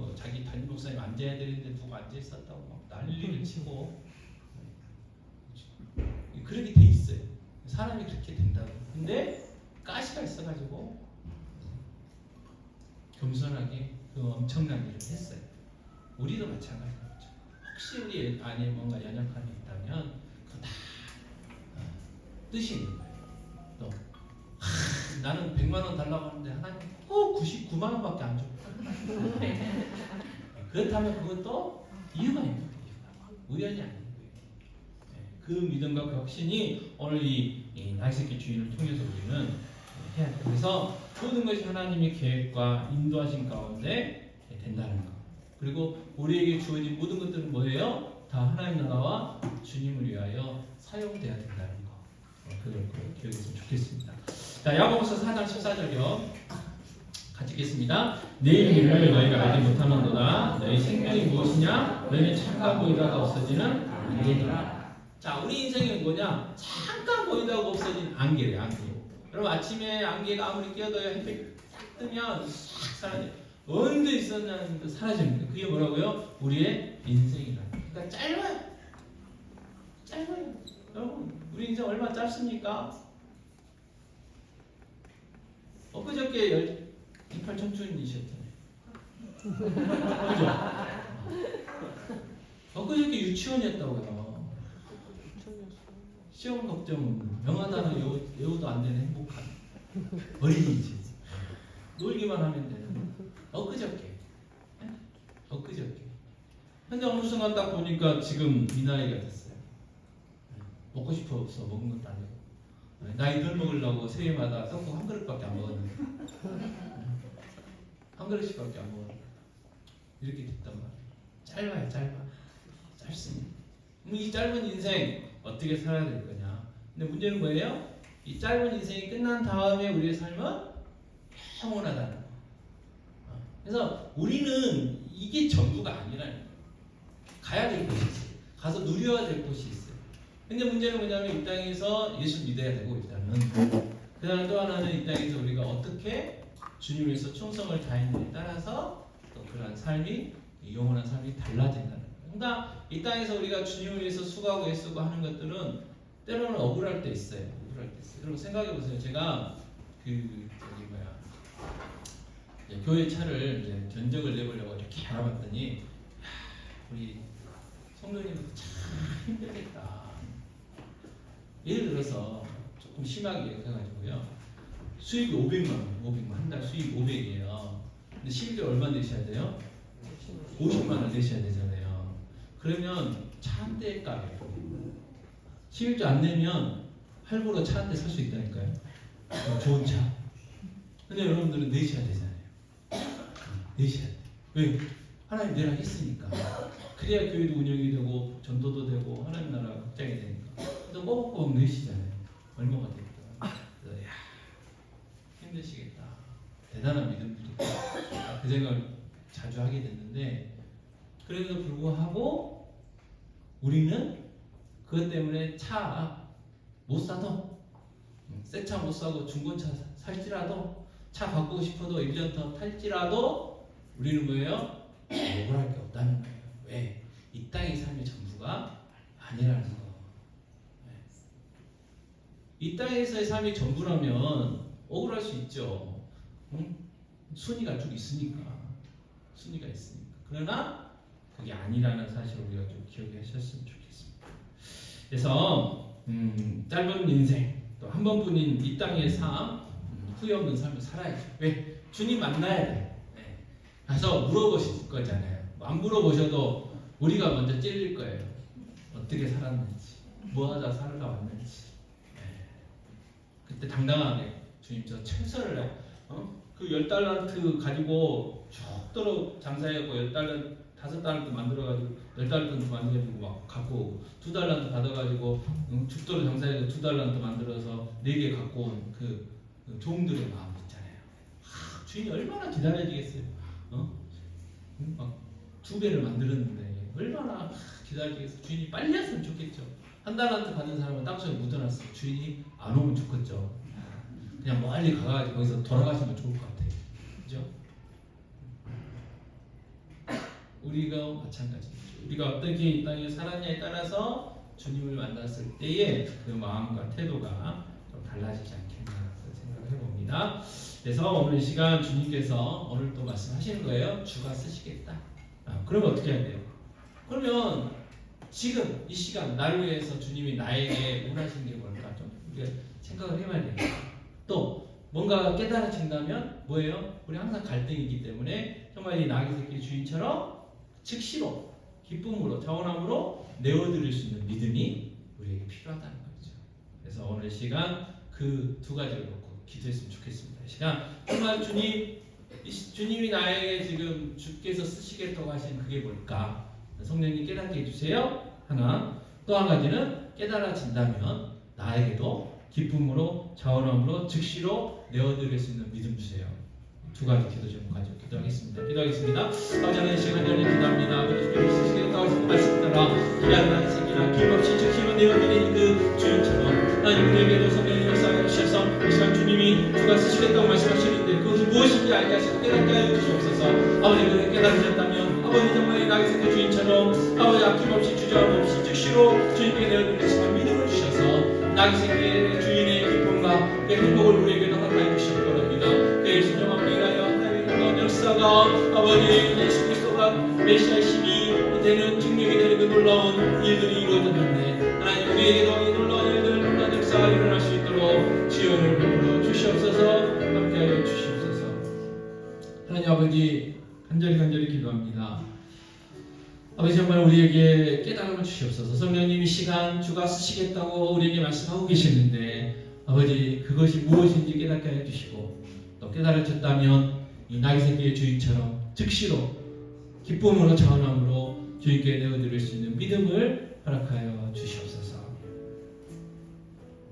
담임 목사님 앉아야 되는데 누구 앉아 있었다고 막 난리를 치고 그렇게 돼 있어요. 사람이 그렇게 된다고. 근데 가시가 있어가지고 겸손하게 그 엄청난 일을 했어요. 우리도 마찬가지죠. 혹시 우리 안에 뭔가 연약함이 있다면 그거 다 뜻이 있는 거예요. 또 나는 100만 원 달라고 하는데 하나님 99만 원밖에 안 줘. 그렇다면 그것도 이유가 있는 거예요. 우연이 아닌 거예요. 그 믿음과 그 확신이 오늘 이 나이새끼 주인을 통해서 우리는 해야 돼요. 그래서 모든 것이 하나님의 계획과 인도하신 가운데 된다는 거. 그리고 우리에게 주어진 모든 것들은 뭐예요? 다 하나님 나라와 주님을 위하여 사용돼야 된다는 거. 그걸 기억했으면 좋겠습니다. 자, 야고보서 4장 14절이요. 같이 읽겠습니다. 내일 일을 너희가 알지 못하는도다. 너희 생명이 무엇이냐? 너희는 잠깐 보이다가 없어지는 안개니라. 자, 우리 인생은 뭐냐? 잠깐 보이다가 없어진 안개래요. 안개. 여러분 아침에 안개가 아무리 끼어들어야 햇빛 딱 뜨면 싹 사라져요. 언제 있었냐는 사라집니다. 그게 뭐라고요? 우리의 인생이라. 그러니까 짧아요. 여러분 우리 인생 얼마나 짧습니까? 엊그저께 28 청춘이셨잖아요. 그죠? 엊그저께 유치원이었다고요. 시험 걱정, 명하다는 여우도 안 되는 행복한 어린이집. 놀기만 하면 되는. 엊그저께. 근데 어느 순간 딱 보니까 지금 이 나이가 됐어요. 먹고 싶어서 먹은 것도 아니고. 나이 덜 먹으려고 새해마다 떡국 한 그릇밖에 안 먹었는데. 한 그릇씩밖에 안 먹었는데. 이렇게 됐단 말이에요. 짧습니다. 이 짧은 인생 어떻게 살아야 될 거냐. 근데 문제는 뭐예요? 이 짧은 인생이 끝난 다음에 우리의 삶은 영원하다는 거. 그래서 우리는 이게 전부가 아니라는 거예요. 가야 될 곳이 있어요. 가서 누려야 될 곳이 있어요. 근데 문제는 뭐냐면 이 땅에서 예수 믿어야 되고 일단은. 그 다음에 또 하나는 이 땅에서 우리가 어떻게 주님 위해서 충성을 다했느냐에 따라서 또 그러한 삶이 영원한 삶이 달라진다는 거예요. 그러니까 이 땅에서 우리가 주님을 위해서 수고하고 애쓰고 하는 것들은 때로는 억울할 때 있어요. 여러분 생각해 보세요. 제가 교회 차를 이제 견적을 내보려고 이렇게 알아봤더니 우리 성도님들 참 힘들겠다. 예를 들어서 조금 심하게 얘기해가지고요. 수입이 500만 한 달 수입 500이에요. 근데 12개월 얼마 내셔야 돼요? 50만 원 내셔야 되잖아요. 그러면 차 한 대 값이에요. 11조 안 내면 할부로 차 한 대 살 수 있다니까요. 좋은 차. 근데 여러분들은 내셔야 되잖아요. 내셔야 돼. 왜? 하나님 내라 했으니까. 그래야 교회도 운영이 되고 전도도 되고 하나님 나라가 확장이 되니까. 그래서 꼬박꼬박 넣으시잖아요. 얼마가 됐다. 그래서 야 힘드시겠다. 대단한 믿음들이다. 그 생각을 자주 하게 됐는데 그래도 불구하고 우리는 그것 때문에 차 못 사도 새 차 못 사고 중고차 살지라도 차 바꾸고 싶어도 1년 더 탈지라도 우리는 뭐예요? 억울할 게 없다는 거예요. 왜? 이 땅의 삶의 전부가 아니라는 거. 이 땅에서의 삶이 전부라면 억울할 수 있죠. 응? 순위가 쭉 있으니까. 순위가 있으니까. 그러나 그게 아니라는 사실을 우리가 좀 기억하셨으면 좋겠습니다. 그래서 짧은 인생 또 한 번뿐인 이 땅의 삶 후회 없는 삶을 살아야죠. 왜? 주님 만나야 돼. 가서 물어보실 거잖아요. 안 물어보셔도 우리가 먼저 찔릴 거예요. 어떻게 살았는지, 뭐 하다 살아가 왔는지. 그때 당당하게 주님 저 최선을 해. 그 10달란트 가지고 죽도록 장사해갖고 5달란트 만들어가지고 10달란트 만들어가지고 막 갖고 오고 2달란트 받아가지고 죽도록 장사해서 2달란트 만들어서 4개 갖고 온 그 종들의 마음 있잖아요. 주인이 얼마나 기다려지겠어요. 막 2배를 만들었는데 얼마나 기다리겠어요. 주인이 빨리 왔으면 좋겠죠. 1달란트 받은 사람은 땅속에 묻어놨어요. 주인이 안 오면 좋겠죠. 그냥 멀리 가가지고 거기서 돌아가시면 좋을 것 같아요. 그죠? 우리가 마찬가지죠. 우리가 어떻게 이 땅에 살았냐에 따라서 주님을 만났을 때의 그 마음과 태도가 좀 달라지지 않겠나 생각해 봅니다. 그래서 오늘 시간 주님께서 오늘 또 말씀하시는 거예요. 주가 쓰시겠다. 그러면 어떻게 해야 돼요? 그러면 지금 이 시간 나를 위해서 주님이 나에게 원하시는 게 뭘까 좀 우리가 생각을 해봐야 돼요. 또 뭔가 깨달아진다면 뭐예요? 우리 항상 갈등이기 때문에 정말 이 나귀 새끼 주인처럼 즉시로 기쁨으로 자원함으로 내어드릴 수 있는 믿음이 우리에게 필요하다는 거죠. 그래서 오늘 시간 그 두 가지를 놓고 기도했으면 좋겠습니다. 이 시간 정말 주님이 나에게 지금 주께서 쓰시겠다고 하신 그게 뭘까? 성령님 깨닫게 해주세요. 하나. 또 한 가지는 깨달아진다면 나에게도 기쁨으로 자원함으로 즉시로 내어드릴 수 있는 믿음 주세요. 두 가지 기도 제목 가지고 기도하겠습니다. 기도하겠습니다. 아버지 하나님 시간 열려 기도합니다. 아버지 주께서 쓰시겠다고 하신 말씀 따라 기도하는 새끼나 기쁨없이 즉시로 내어드리는 그 주님처럼 하나님 우리에게도 성령의 역사를 주셔서 이 시간 주님이 주가 쓰시겠다고 말씀하시는데 그것이 무엇인지 알게 하시고 깨닫게 하여 주시옵소서. 아버지 그렇게 깨달으셨다면 아버지 정말 이 나귀 새끼 주인처럼 아버지 아낌없이 주저함 없이 즉시로 주님께 내어드리시는 믿음을 주셔서 나귀 새끼의 주인의 기쁨과 그 행복을 우리에게도 허락하여 주시기 바랍니다. 그 신령함을 인하여 하나님의 놀라운 역사가 아버지 예수 그리스도가 메시아의 신이 되는 증명이 되는 그 놀라운 일들이 이루어졌는데 하나님 우리에게도 이 놀라운 일들 놀라운 역사가 일어날 수 있도록 지원을 베풀어 주시옵소서. 함께하여 주시옵소서. 하나님 아버지 간절히 기도합니다. 아버지 정말 우리에게 깨달음을 주시옵소서. 성령님이 시간 주가 쓰시겠다고 우리에게 말씀하고 계시는데 아버지 그것이 무엇인지 깨닫게 해 주시고 또 깨달아졌다면 이 나귀 새끼의 주인처럼 즉시로 기쁨으로 자원함으로 주인께 내어드릴 수 있는 믿음을 허락하여 주시옵소서.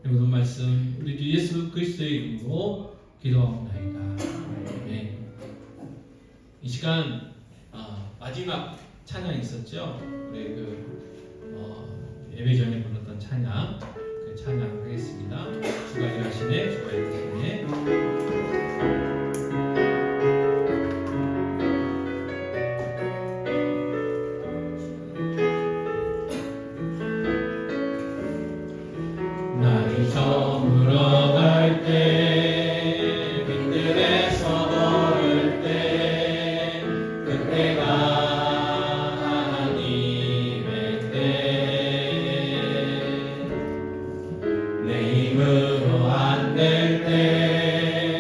모든 말씀 우리 주 예수 그리스도의 이름으로 기도하옵나이다. 아멘. 이 시간 마지막 찬양 있었죠? 우리 예배 전에 불렀던 찬양, 그 찬양 하겠습니다. 주가 일하시네, 주가 일하시네. 날이 저물어 갈 때, 빈들에서 걸을 때, 그때가 내 힘으로 안 될 때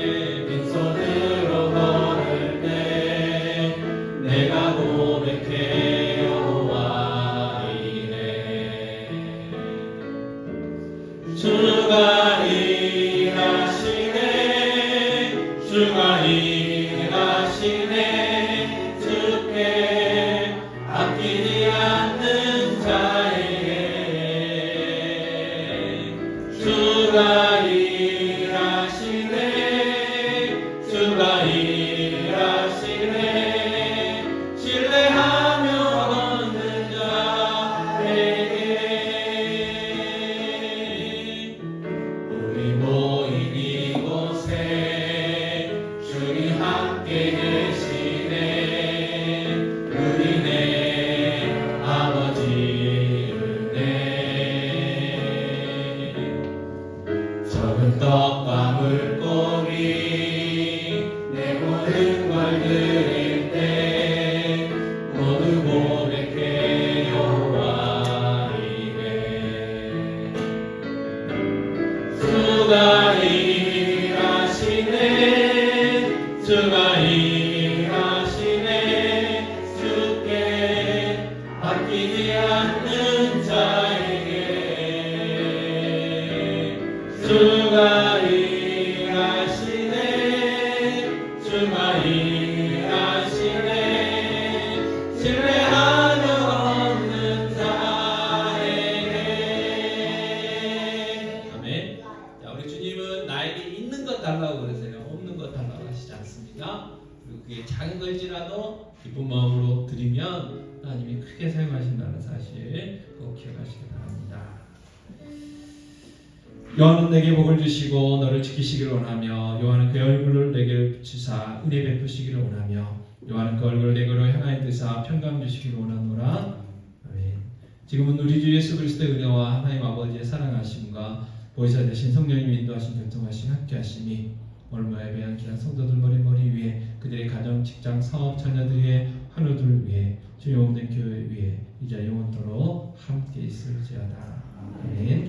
않는 자에게 주가 일하시네 주가 일하시네 신뢰하며 없는 자에게 아멘. 자, 우리 주님은 나에게 있는 것 달라고 그러세요. 없는 것 달라고 하시지 않습니다. 그리고 그게 작은 걸지라도 기쁜 마음으로 드리면 하나님이 크게 사용하신다는 사실 꼭 기억하시기 바랍니다. 여호와는 내게 복을 주시고 너를 지키시기를 원하며 여호와는 그 얼굴을 내게 비추사 은혜 베푸시기를 원하며 여호와는 그 얼굴을 내게로 향하여 드사 평강 주시기를 원하노라. 아멘. 지금은 우리 주 예수 그리스도의 은혜와 하나님 아버지의 사랑하심과 보혜사 되신 성령님이 인도하신 교통하심 함께하심이 오늘 예배한 귀한 성도들 머리 위에 그들의 가정, 직장, 사업, 자녀들 위에 환우들 위해 주님 없는 교회 위에 이제 영원토록 함께 있을지어다. 아멘.